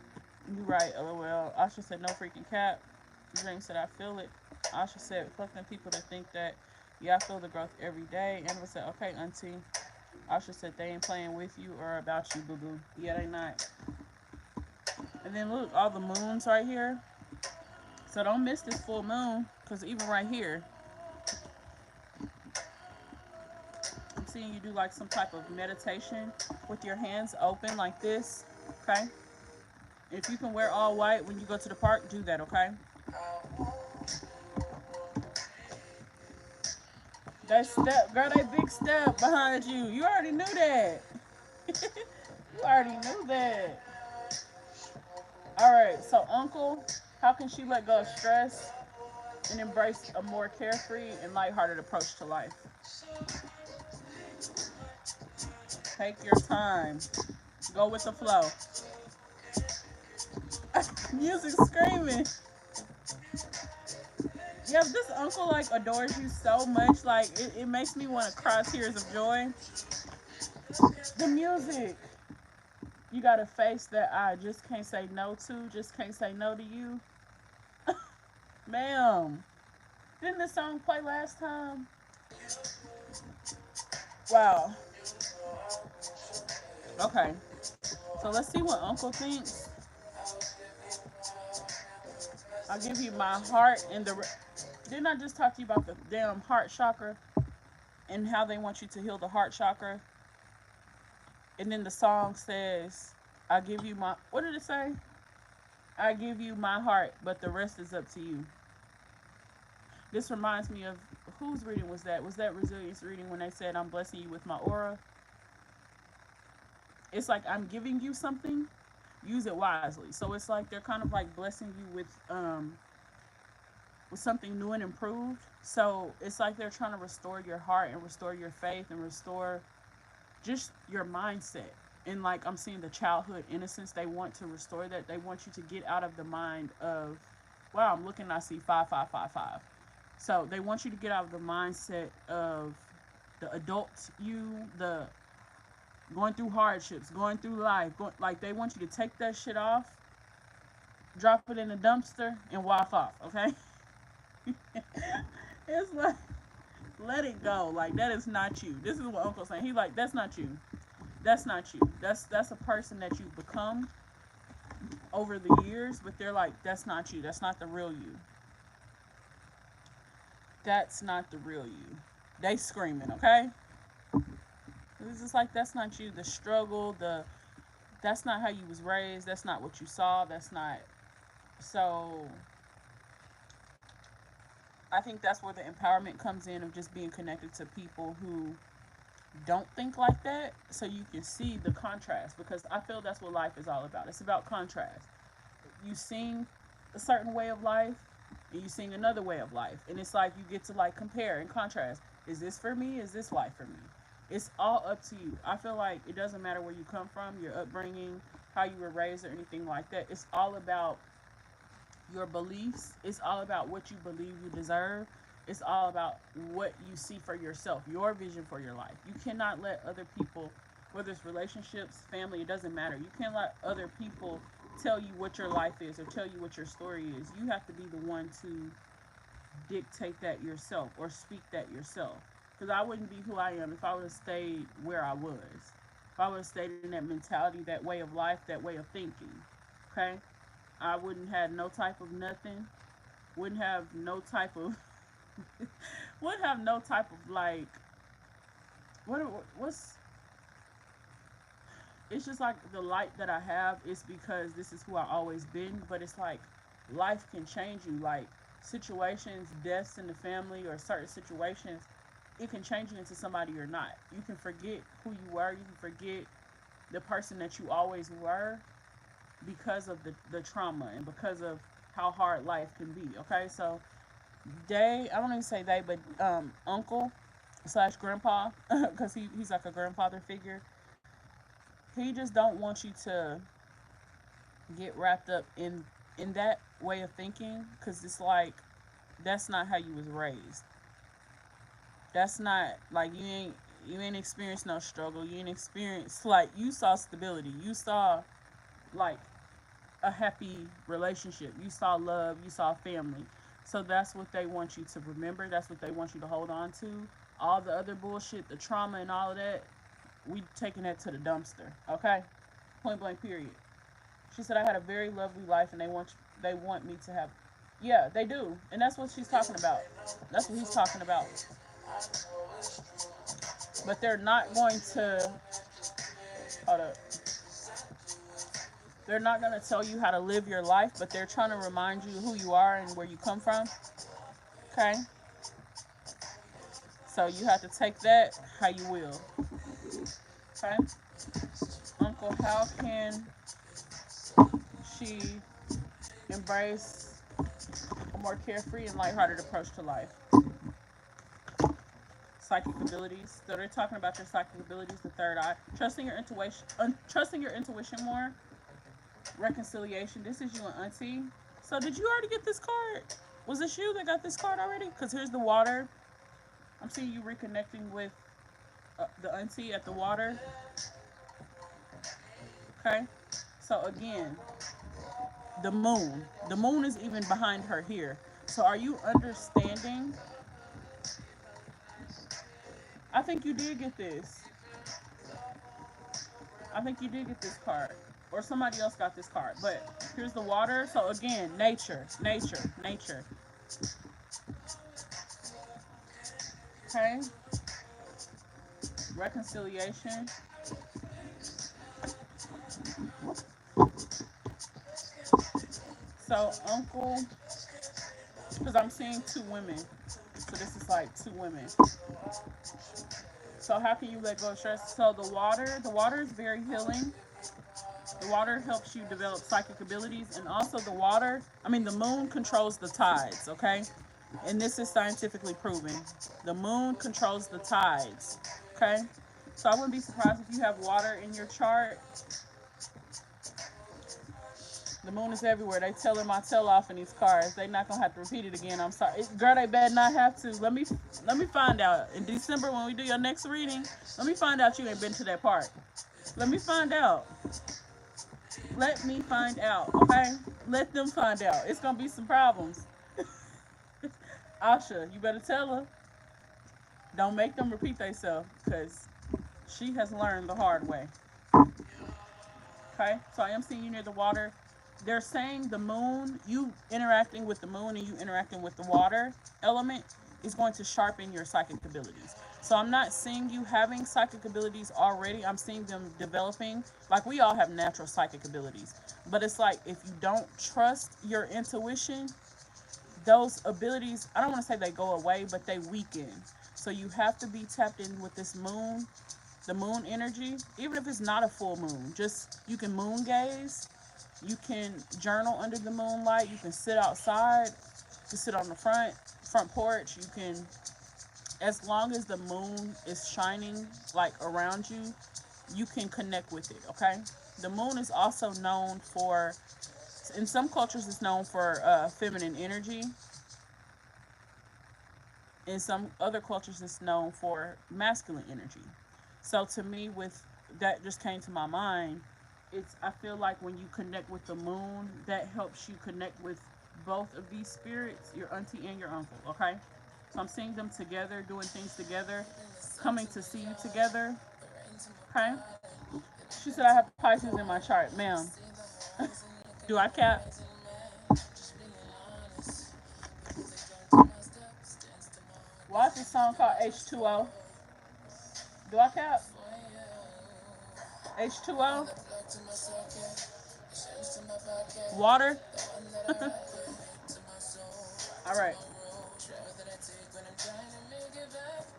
you right, LOL. Asha said, no freaking cap. Dream said, I feel it. Asha said, reflecting people that think that, yeah, I feel the growth every day. Amber said, okay, Auntie. Asha said, they ain't playing with you or about you, boo boo. Yeah, they not. And then look, all the moons right here. So don't miss this full moon, because even right here, I'm seeing you do like some type of meditation with your hands open like this, okay? If you can wear all white when you go to the park, do that, okay? That step, girl, that big step behind you. You already knew that. You already knew that. All right, so Uncle, how can she let go of stress and embrace a more carefree and lighthearted approach to life? Take your time. Go with the flow. Music screaming. Yeah, this uncle like adores you so much, like it makes me want to cry tears of joy. The music. You gotta face that I just can't say no to, just can't say no to you. Ma'am. Didn't this song play last time? Wow. Okay. So let's see what Uncle thinks. I'll give you my heart and the. Didn't I just talk to you about the damn heart chakra and how they want you to heal the heart chakra? And then the song says, I give you my. What did it say? I give you my heart, but the rest is up to you. This reminds me of whose reading was that? Was that Resilience reading when they said, I'm blessing you with my aura? It's like I'm giving you something, use it wisely. So it's like they're kind of like blessing you with something new and improved. So it's like they're trying to restore your heart and restore your faith and restore just your mindset. And like I'm seeing the childhood innocence, they want to restore that. They want you to get out of the mind of, wow, I'm looking, I see 5555. So they want you to get out of the mindset of the adult you, the going through hardships, going through life, like they want you to take that shit off, drop it in the dumpster, and walk off. Okay. It's like, let it go. Like, that is not you. This is what Uncle's saying. He like, that's not you. That's not you. That's a person that you've become over the years, but they're like, that's not you. That's not the real you. That's not the real you. They screaming, okay? It's just like, that's not you. The struggle, that's not how you was raised. That's not what you saw. That's not. So I think that's where the empowerment comes in, of just being connected to people who don't think like that, so you can see the contrast, because I feel that's what life is all about. It's about contrast. You sing a certain way of life and you sing another way of life, and it's like you get to like compare and contrast. Is this for me? Is this life for me? It's all up to you. I feel like it doesn't matter where you come from, your upbringing, how you were raised, or anything like that. It's all about your beliefs. It's all about what you believe you deserve. It's all about what you see for yourself, your vision for your life. You cannot let other people, whether it's relationships, family, it doesn't matter. You can't let other people tell you what your life is or tell you what your story is. You have to be the one to dictate that yourself or speak that yourself. Because I wouldn't be who I am if I would have stayed where I was. If I would have stayed in that mentality, that way of life, that way of thinking. Okay? I wouldn't have no type of nothing. Wouldn't have no type of would have no type of like what's it's just like the light that I have is because this is who I always been, but it's like life can change you, like situations, deaths in the family or certain situations, it can change you into somebody you're not. You can forget who you were, you can forget the person that you always were because of the trauma and because of how hard life can be. Okay, so I don't even say they, but uncle slash grandpa, because he's like a grandfather figure. He just don't want you to get wrapped up in that way of thinking, because it's like that's not how you was raised. That's not like you ain't experienced no struggle. You ain't experienced, like, you saw stability. You saw like a happy relationship. You saw love. You saw family. So that's what they want you to remember. That's what they want you to hold on to. All the other bullshit, the trauma and all of that, we taking that to the dumpster. Okay, point blank. Period. She said I had a very lovely life, and they want me to have. Yeah, they do, and that's what she's talking about. That's what he's talking about. But they're not going to. Hold up. They're not going to tell you how to live your life, but they're trying to remind you who you are and where you come from. Okay? So you have to take that how you will. Okay? Uncle, how can she embrace a more carefree and lighthearted approach to life? Psychic abilities. So they're talking about your psychic abilities, the third eye. Trusting your intuition more. Reconciliation. This is you and Auntie. So did you already get this card? Was this you that got this card already? Because here's the water. I'm seeing you reconnecting with the Auntie at the water. Okay. So again, the moon. The moon is even behind her here. So are you understanding? I think you did get this. I think you did get this card. Or somebody else got this card. But here's the water. So again, nature, nature, nature. Okay? Reconciliation. So uncle, because I'm seeing two women. So this is like two women. So how can you let go of stress? So the water is very healing. The water helps you develop psychic abilities, and also the moon controls the tides, okay? And this is scientifically proven. The moon controls the tides, okay? So I wouldn't be surprised if you have water in your chart. The moon is everywhere. They telling my tell off in these cards. They not gonna have to repeat it again. I'm sorry, girl. They better not have to. Let me find out in December when we do your next reading. Let me find out you ain't been to that part. Let me find out. Let me find out. Okay. Let them find out. It's gonna be some problems. Asha, you better tell her. Don't make them repeat themselves, because she has learned the hard way. Okay? So I am seeing you near the water. They're saying the moon, you interacting with the moon and you interacting with the water element is going to sharpen your psychic abilities. So I'm not seeing you having psychic abilities already. I'm seeing them developing. Like, we all have natural psychic abilities. But it's like, if you don't trust your intuition, those abilities, I don't want to say they go away, but they weaken. So you have to be tapped in with this moon, the moon energy, even if it's not a full moon. Just, you can moon gaze, you can journal under the moonlight, you can sit outside, you can sit on the front porch, you can, as long as the moon is shining like around you, you can connect with it, okay? The moon is also known for, in some cultures it's known for feminine energy. In some other cultures it's known for masculine energy. So to me, with that, just came to my mind, it's, I feel like when you connect with the moon, that helps you connect with both of these spirits, your auntie and your uncle, okay? So I'm seeing them together, doing things together, coming to see you together, okay? She said I have Pisces in my chart, ma'am. Do I cap? Why is this song called H2O? Do I cap? H2O? Water? All right.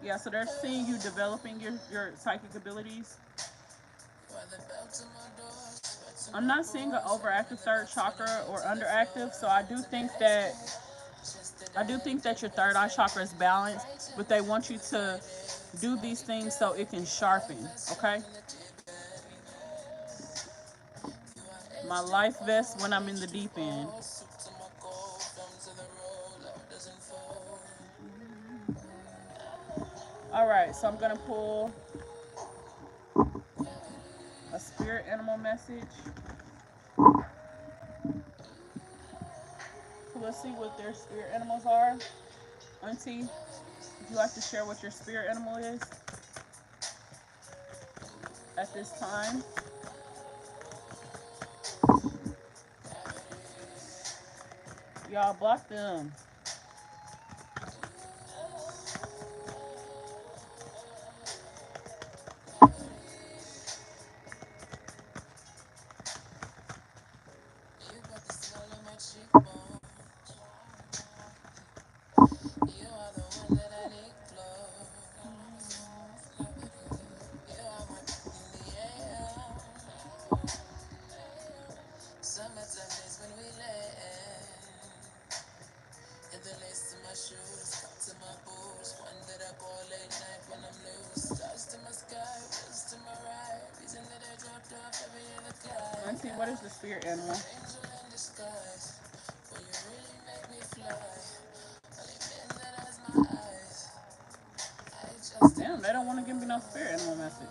Yeah, so they're seeing you developing your psychic abilities. I'm not seeing an overactive third chakra or underactive, so I do think that your third eye chakra is balanced, but they want you to do these things so it can sharpen, okay? My life vest when I'm in the deep end. All right, so I'm gonna pull a spirit animal message. So let's see what their spirit animals are. Auntie, would you like to share what your spirit animal is at this time? Y'all block them. Auntie, what is the spirit animal? Damn, they don't want to give me no spirit animal message.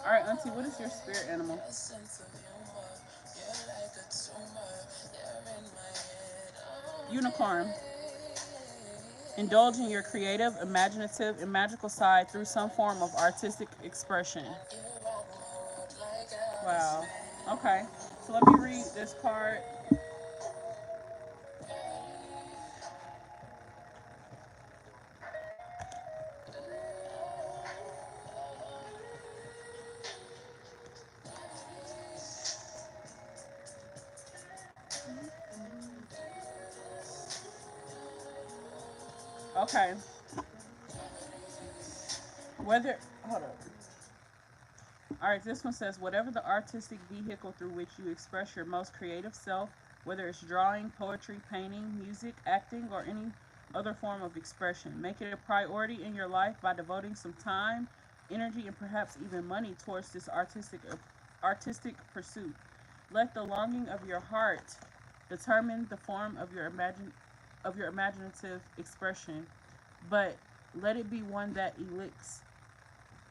All right, Auntie, what is your spirit animal? Unicorn. Indulging your creative, imaginative, and magical side through some form of artistic expression. Wow. Okay. So let me read this card. Okay. Whether, hold up. All right, this one says, whatever the artistic vehicle through which you express your most creative self, whether it's drawing, poetry, painting, music, acting, or any other form of expression, make it a priority in your life by devoting some time, energy, and perhaps even money towards this artistic pursuit. Let the longing of your heart determine the form of your imaginative expression, but let it be one that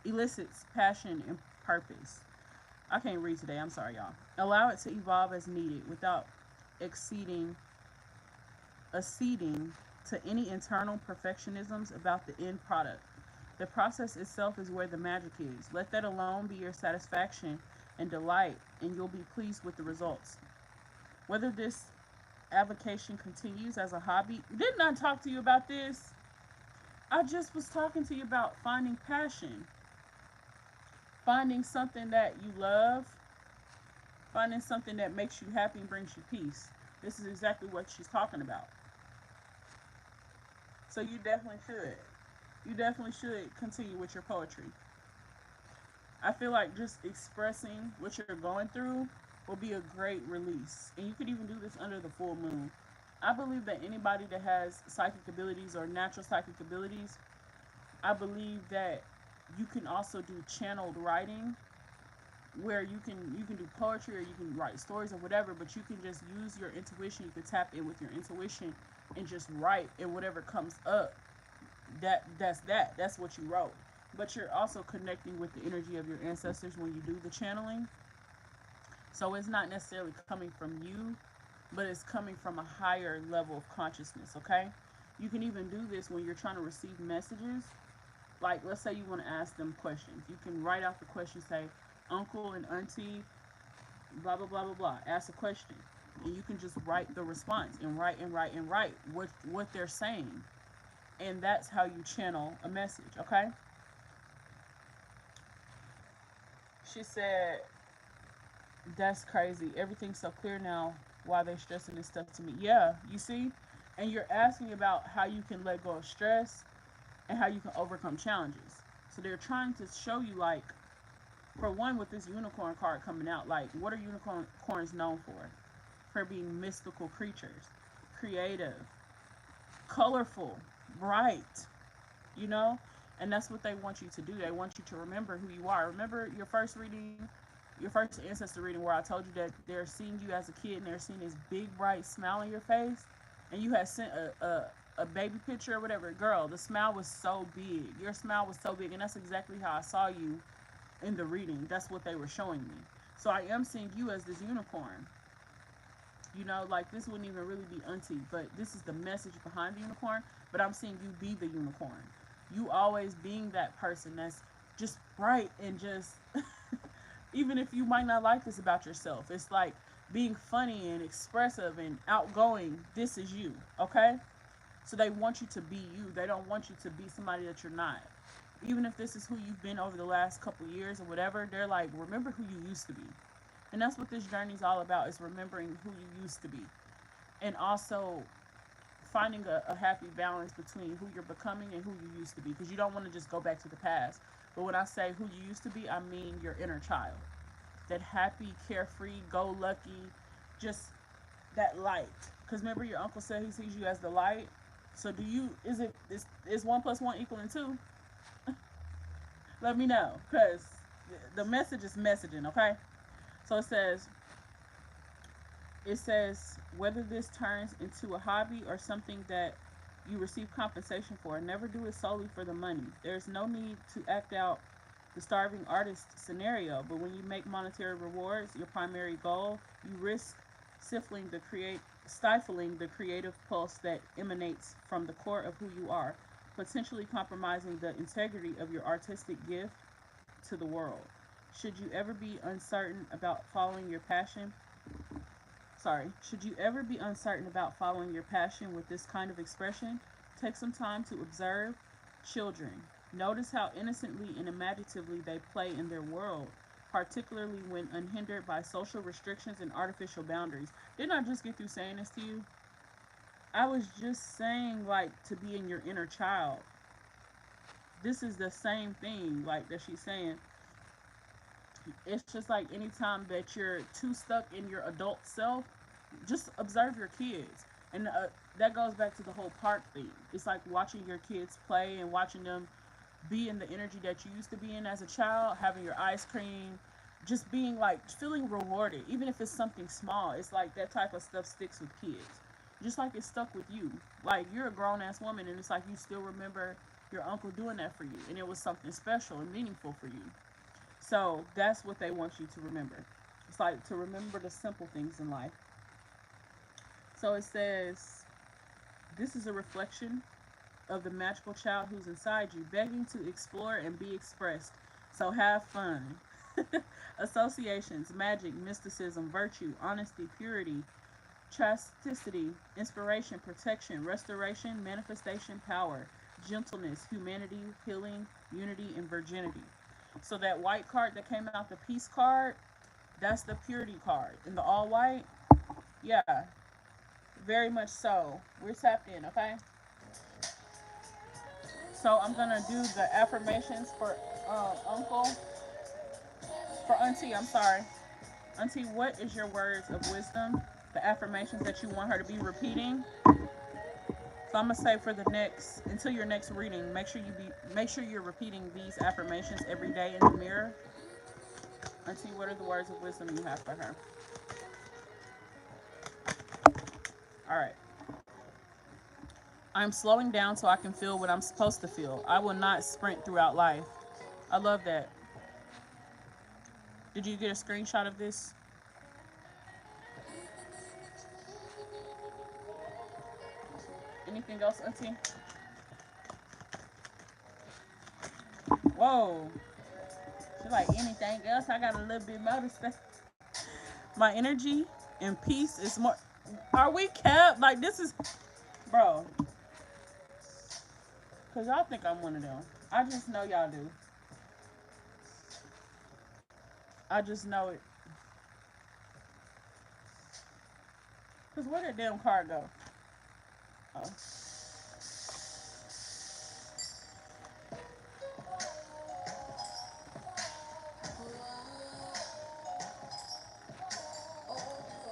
elicits passion and purpose. I can't read today. I'm sorry, y'all. Allow it to evolve as needed without exceeding, acceding to any internal perfectionisms about the end product. The process itself is where the magic is. Let that alone be your satisfaction and delight, and you'll be pleased with the results. Whether this avocation continues as a hobby, didn't I talk to you about this? I just was talking to you about finding passion, finding something that you love, finding something that makes you happy and brings you peace. This is exactly what she's talking about. So you definitely should. You definitely should continue with your poetry. I feel like just expressing what you're going through will be a great release. And you could even do this under the full moon. I believe that anybody that has psychic abilities or natural psychic abilities, I believe that you can also do channeled writing where you can do poetry or you can write stories or whatever, but you can just use your intuition. You can tap in with your intuition and just write, and whatever comes up, that's what you wrote. But you're also connecting with the energy of your ancestors when you do the channeling. So it's not necessarily coming from you, but it's coming from a higher level of consciousness, okay? You can even do this when you're trying to receive messages. Like, let's say you want to ask them questions. You can write out the question, say, uncle and auntie, blah, blah, blah, blah, blah. Ask a question. And you can just write the response and write and write and write what they're saying. And that's how you channel a message, okay? She said, that's crazy. Everything's so clear now. Why they stressing this stuff to me? Yeah, you see? And you're asking about how you can let go of stress and how you can overcome challenges. So they're trying to show you, like, for one, with this unicorn card coming out, like, what are unicorns known for? For being mystical creatures, creative, colorful, bright, you know? And that's what they want you to do. They want you to remember who you are. Remember your first reading, your first ancestor reading, where I told you that they're seeing you as a kid and they're seeing this big, bright smile on your face, and you had sent a baby picture or whatever. Girl, the smile was so big. Your smile was so big, and that's exactly how I saw you in the reading. That's what they were showing me. So I am seeing you as this unicorn. You know, like, this wouldn't even really be auntie, but this is the message behind the unicorn. But I'm seeing you be the unicorn. You always being that person that's just bright and just, even if you might not like this about yourself, it's like being funny and expressive and outgoing. This is you, okay? So they want you to be you. They don't want you to be somebody that you're not. Even if this is who you've been over the last couple years or whatever, they're like, remember who you used to be. And that's what this journey is all about, is remembering who you used to be. And also finding a happy balance between who you're becoming and who you used to be. Because you don't want to just go back to the past. But when I say who you used to be, I mean your inner child. That happy, carefree, go lucky, just that light. Because remember your uncle said he sees you as the light. So do you, is 1 plus 1 equaling 2? Let me know. Because the message is messaging, okay? So it says, whether this turns into a hobby or something that you receive compensation for, never do it solely for the money. There's no need to act out the starving artist scenario, but when you make monetary rewards your primary goal, you risk stifling the creative pulse that emanates from the core of who you are, potentially compromising the integrity of your artistic gift to the world. Should you ever be uncertain about following your passion? Should you ever be uncertain about following your passion with this kind of expression? Take some time to observe children. Notice how innocently and imaginatively they play in their world, particularly when unhindered by social restrictions and artificial boundaries. Didn't I just get through saying this to you? I was just saying, like, to be in your inner child. This is the same thing, like, that she's saying. It's just like anytime that you're too stuck in your adult self, just observe your kids. And that goes back to the whole park thing. It's like watching your kids play and watching them be in the energy that you used to be in as a child, having your ice cream, just being like feeling rewarded, even if it's something small. It's like that type of stuff sticks with kids, just like it stuck with you. Like, you're a grown ass woman, and it's like you still remember your uncle doing that for you, and it was something special and meaningful for you. So that's what they want you to remember. It's like to remember the simple things in life. So it says, This is a reflection of the magical child who's inside you, begging to explore and be expressed. So have fun. Associations, magic, mysticism, virtue, honesty, purity, chastity, inspiration, protection, restoration, manifestation, power, gentleness, humanity, healing, unity, and virginity. So that white card that came out, the peace card, that's the purity card. And the all white, yeah, very much so. We're tapped in, okay? So I'm gonna do the affirmations for uncle, for auntie, I'm sorry. Auntie, what is your words of wisdom? The affirmations that you want her to be repeating. So I'm gonna say for the next until your next reading, make sure you're repeating these affirmations every day in the mirror. Auntie, what are the words of wisdom you have for her? All right. I'm slowing down so I can feel what I'm supposed to feel. I will not sprint throughout life. I love that. Did you get a screenshot of this? Anything else, Auntie? Whoa. She's like, anything else? I got a little bit more to say. My energy and peace is more. Are we kept? Like, this is. Bro. Because y'all think I'm one of them. I just know y'all do. I just know it. Because where did damn car go? Oh.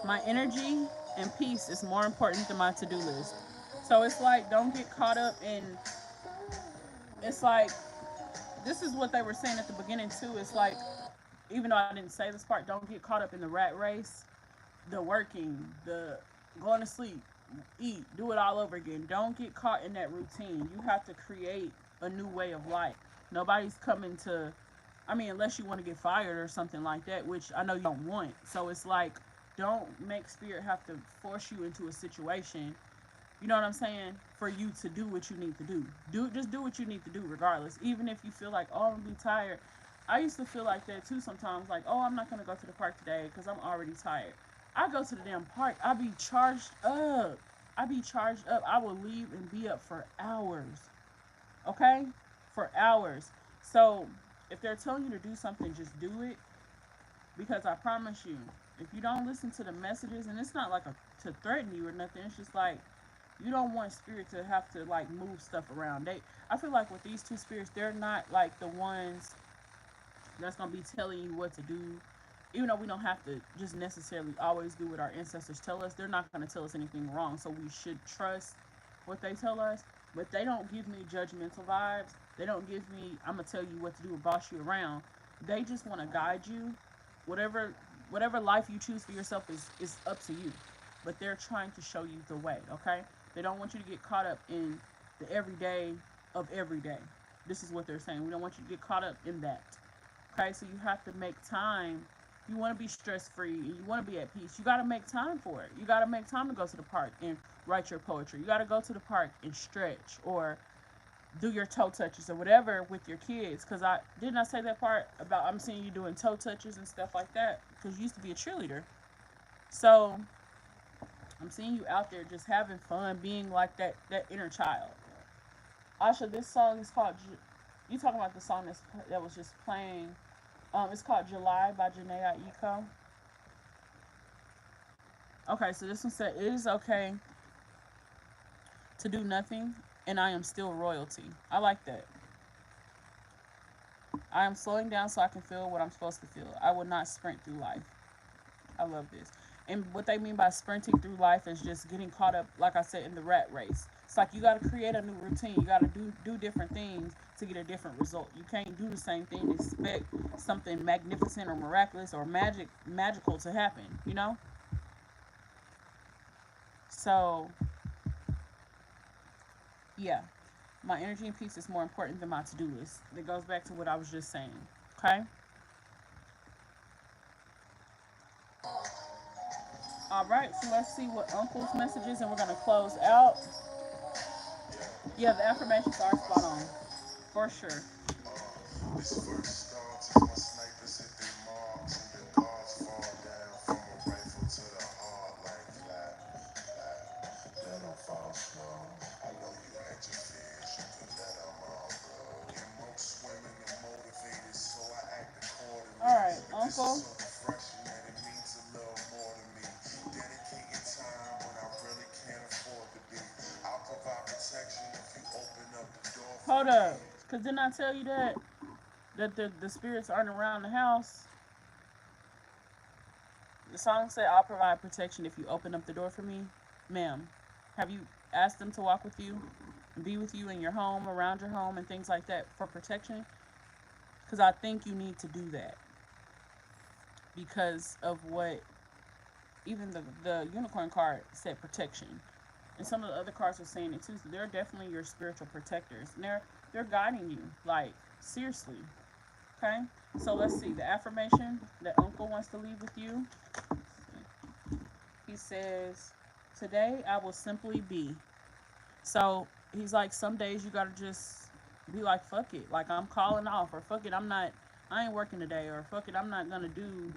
My energy and peace is more important than my to-do list. So it's like, don't get caught up in. It's like, this is what they were saying at the beginning too. It's like, even though I didn't say this part, don't get caught up in the rat race, the working, the going to sleep, eat, do it all over again. Don't get caught in that routine. You have to create a new way of life. Nobody's coming to, I mean, unless you want to get fired or something like that, which I know you don't want. So it's like, don't make spirit have to force you into a situation, you know what I'm saying, for you to do what you need to do. Just do what you need to do regardless. Even if you feel like, oh, I'm gonna be tired. I used to feel like that too sometimes, like, oh, I'm not gonna go to the park today because I'm already tired. I go to the damn park, I be charged up. I be charged up. I will leave and be up for hours. Okay? For hours. So if they're telling you to do something, just do it. Because I promise you, if you don't listen to the messages, and it's not like to threaten you or nothing, it's just like, you don't want spirit to have to like move stuff around. I feel like with these two spirits, they're not like the ones that's gonna be telling you what to do. Even though we don't have to just necessarily always do what our ancestors tell us, they're not gonna tell us anything wrong. So we should trust what they tell us. But they don't give me judgmental vibes. They don't give me, I'm gonna tell you what to do and boss you around. They just want to guide you. Whatever whatever life you choose for yourself is up to you. But they're trying to show you the way. Okay. They don't want you to get caught up in the everyday of every day. This is what they're saying. We don't want you to get caught up in that. Okay, so you have to make time. You want to be stress free. You want to be at peace. You got to make time for it. You got to make time to go to the park and write your poetry. You got to go to the park and stretch or do your toe touches or whatever with your kids. Because I didn't I say that part about I'm seeing you doing toe touches and stuff like that because you used to be a cheerleader. So I'm seeing you out there just having fun, being like that inner child. Asha, this song is called. You talking about the song that was just playing? It's called July by Janae Aiko. Okay, so this one said it is okay to do nothing, and I am still royalty. I like that. I am slowing down so I can feel what I'm supposed to feel. I will not sprint through life. I love this. And what they mean by sprinting through life is just getting caught up, like I said, in the rat race. It's like you got to create a new routine. You got to do different things to get a different result. You can't do the same thing and expect something magnificent or miraculous or magical to happen. You know. So yeah, my energy and peace is more important than my to-do list. It goes back to what I was just saying. Okay. All right. So let's see what Uncle's message is, and we're gonna close out. Yeah, the affirmations are spot on. For sure. This verse starts as my snipers hit their marks and the guards fall down from a rifle to the heart like flat, flat. Let them fall slow. I know you had your fears, you could let them all go. Get monks swimming and motivated, so I act accordingly. Alright, But this is Uncle. so refreshing that it means a little more to me. Dedicating time when I really can't afford to be. I'll provide protection if you open up the door for Hold me. up. Because didn't I tell you that the spirits aren't around the house? The song said, I'll provide protection if you open up the door for me. Ma'am, have you asked them to walk with you and be with you in your home, around your home, and things like that for protection? Because I think you need to do that because of what even the unicorn card said protection. And some of the other cards are saying it too. So they're definitely your spiritual protectors. And they're guiding you. Like, seriously. Okay? So let's see. The affirmation that Uncle wants to leave with you. He says, today I will simply be. So he's like, some days you gotta just be like, fuck it. Like, I'm calling off, or fuck it, I ain't working today, or fuck it, I'm not gonna do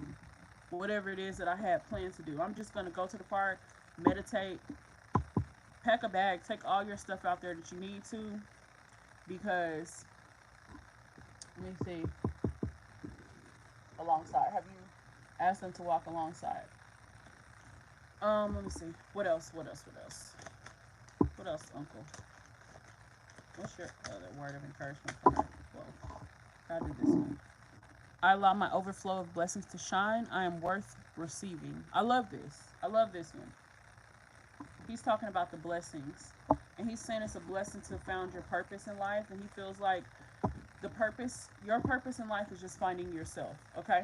whatever it is that I had planned to do. I'm just gonna go to the park, meditate, pack a bag, take all your stuff out there that you need to, because let me see, alongside. Have you asked them to walk alongside? Let me see. What else? What else? What else? What else, Uncle? What's your other word of encouragement for her? Well, I'll do this one. I allow my overflow of blessings to shine. I am worth receiving. I love this. I love this one. He's talking about the blessings. And he's saying it's a blessing to found your purpose in life. And he feels like your purpose in life is just finding yourself. Okay?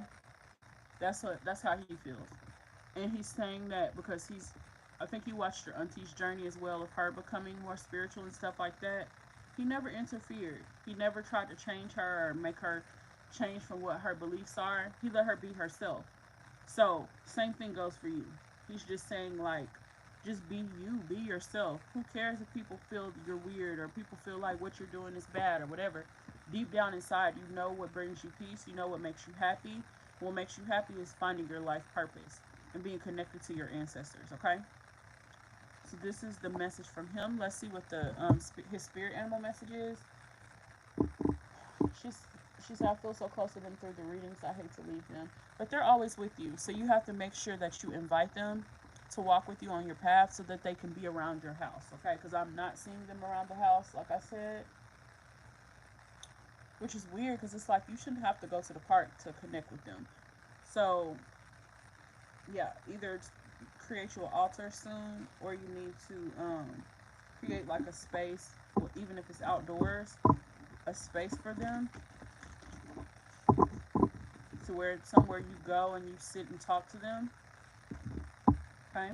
That's how he feels. And he's saying that because I think you watched your auntie's journey as well of her becoming more spiritual and stuff like that. He never interfered. He never tried to change her or make her change from what her beliefs are. He let her be herself. So, same thing goes for you. He's just saying, like, just be you, be yourself. Who cares if people feel you're weird or people feel like what you're doing is bad or whatever? Deep down inside, you know what brings you peace, you know what makes you happy. What makes you happy is finding your life purpose and being connected to your ancestors, okay? So, this is the message from him. Let's see what his spirit animal message is. She's she said, I feel so close to them through the readings. I hate to leave them. But they're always with you. So you have to make sure that you invite them to walk with you on your path so that they can be around your house. Okay? Because I'm not seeing them around the house, like I said. Which is weird because it's like you shouldn't have to go to the park to connect with them. So, yeah, either create you an altar soon or you need to create like a space, even if it's outdoors, a space for them to where it's somewhere you go and you sit and talk to them. Okay.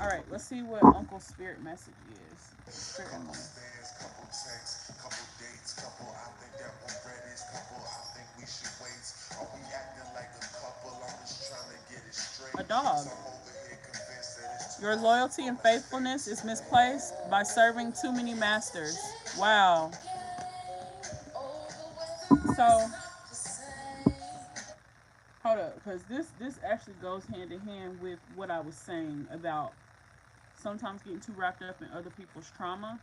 All right. Let's see what Uncle's spirit message is. Spirit Couple animal. stands, couple texts, couple dates, couple I think that we're ready, couple I think we should wait. Are we acting like a couple? I'm just trying to get it straight. A Cause dog. I'm over here convinced that it's too Your hard loyalty for and faithfulness mistakes. is misplaced by serving too many masters. Wow. So hold up, because this actually goes hand in hand with what I was saying about sometimes getting too wrapped up in other people's trauma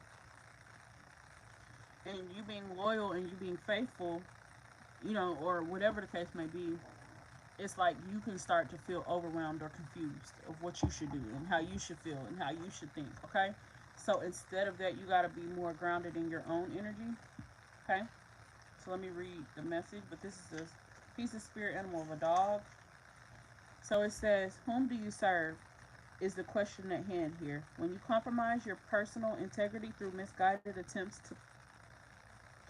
and you being loyal and you being faithful, or whatever the case may be. It's like you can start to feel overwhelmed or confused of what you should do and how you should feel and how you should think. Okay, so instead of that, you got to be more grounded in your own energy. Okay, so let me read the message. But this is he's the spirit animal of a dog. So it says, whom do you serve is the question at hand here. When you compromise your personal integrity through misguided attempts to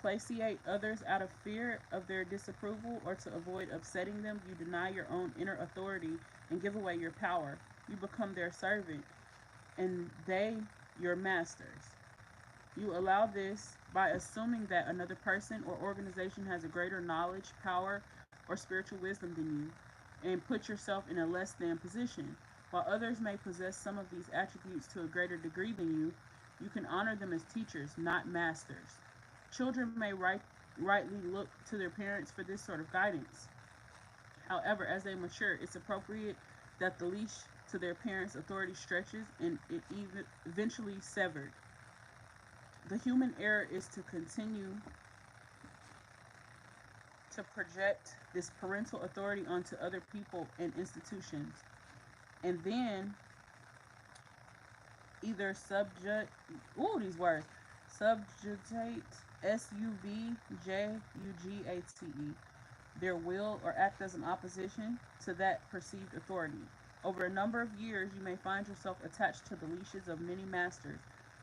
placiate others out of fear of their disapproval or to avoid upsetting them, you deny your own inner authority and give away your power. You become their servant and they your masters. You allow this by assuming that another person or organization has a greater knowledge, power, or spiritual wisdom than you, and put yourself in a less than position. While others may possess some of these attributes to a greater degree than you, You can honor them as teachers, not masters. Children may rightly look to their parents for this sort of guidance. However, as they mature, it's appropriate that the leash to their parents' authority stretches and it even eventually severed. The human error is to continue to project this parental authority onto other people and institutions, and then either subject, these words, subjugate, SUBJUGATE, their will or act as an opposition to that perceived authority. Over a number of years, you may find yourself attached to the leashes of many masters,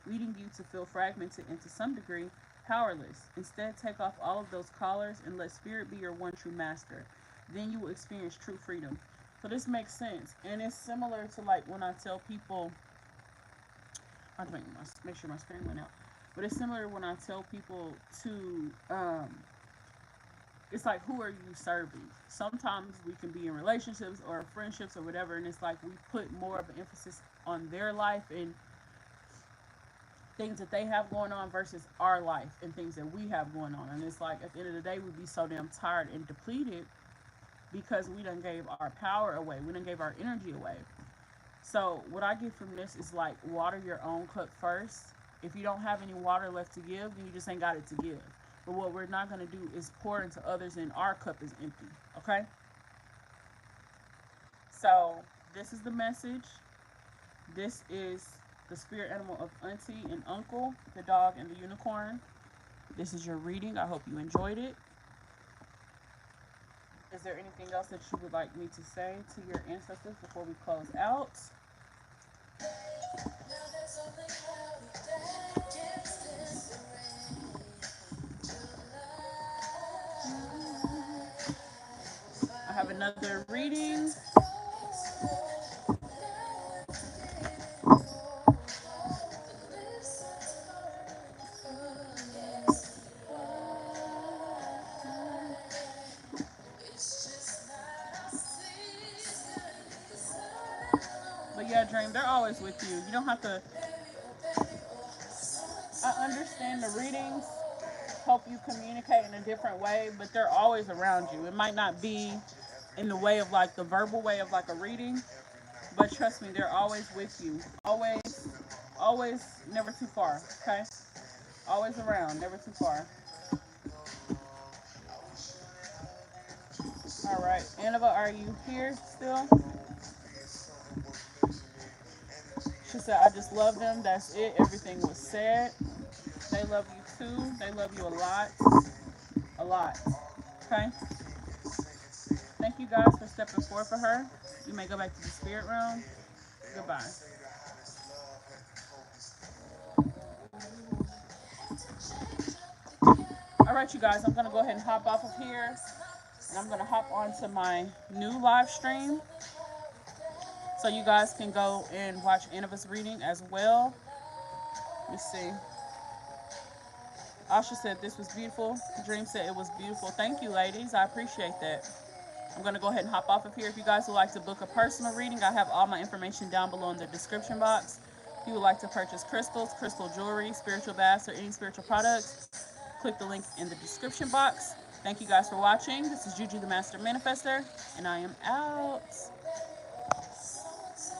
leading you to feel fragmented and to some degree powerless. Instead, take off all of those collars and let spirit be your one true master. Then you will experience true freedom. So this makes sense, and it's similar to like when I tell people, I have to make sure my screen went out. But it's similar when I tell people to, it's like, who are you serving? Sometimes we can be in relationships or friendships or whatever, and it's like we put more of an emphasis on their life and things that they have going on versus our life and things that we have going on. And it's like at the end of the day, we'd be so damn tired and depleted because we done gave our power away. We done gave our energy away. So what I get from this is like water your own cup first. If you don't have any water left to give, then you just ain't got it to give. But what we're not going to do is pour into others and our cup is empty. Okay? So this is the message. This is the spirit animal of Auntie and Uncle, the dog and the unicorn. This is your reading. I hope you enjoyed it. Is there anything else that you would like me to say to your ancestors before we close out? I have another reading. But yeah, Dream, they're always with you. You don't have to. I understand the readings help you communicate in a different way, but they're always around you. It might not be in the way of like the verbal way of like a reading, but trust me, they're always with you. Always, always, never too far. Okay, always around, never too far. All right, Annabelle, are you here still? She said, I just love them. That's it. Everything was said. They love you too. They love you a lot. A lot. Okay? Thank you guys for stepping forward for her. You may go back to the spirit realm. Goodbye. All right, you guys, I'm going to go ahead and hop off of here. And I'm going to hop onto my new live stream. So you guys can go and watch Anna's reading as well. Let me see. Asha said this was beautiful. Dream said it was beautiful. Thank you, ladies. I appreciate that. I'm going to go ahead and hop off of here. If you guys would like to book a personal reading, I have all my information down below in the description box. If you would like to purchase crystals, crystal jewelry, spiritual baths, or any spiritual products, click the link in the description box. Thank you guys for watching. This is Juju the Master Manifester, and I am out.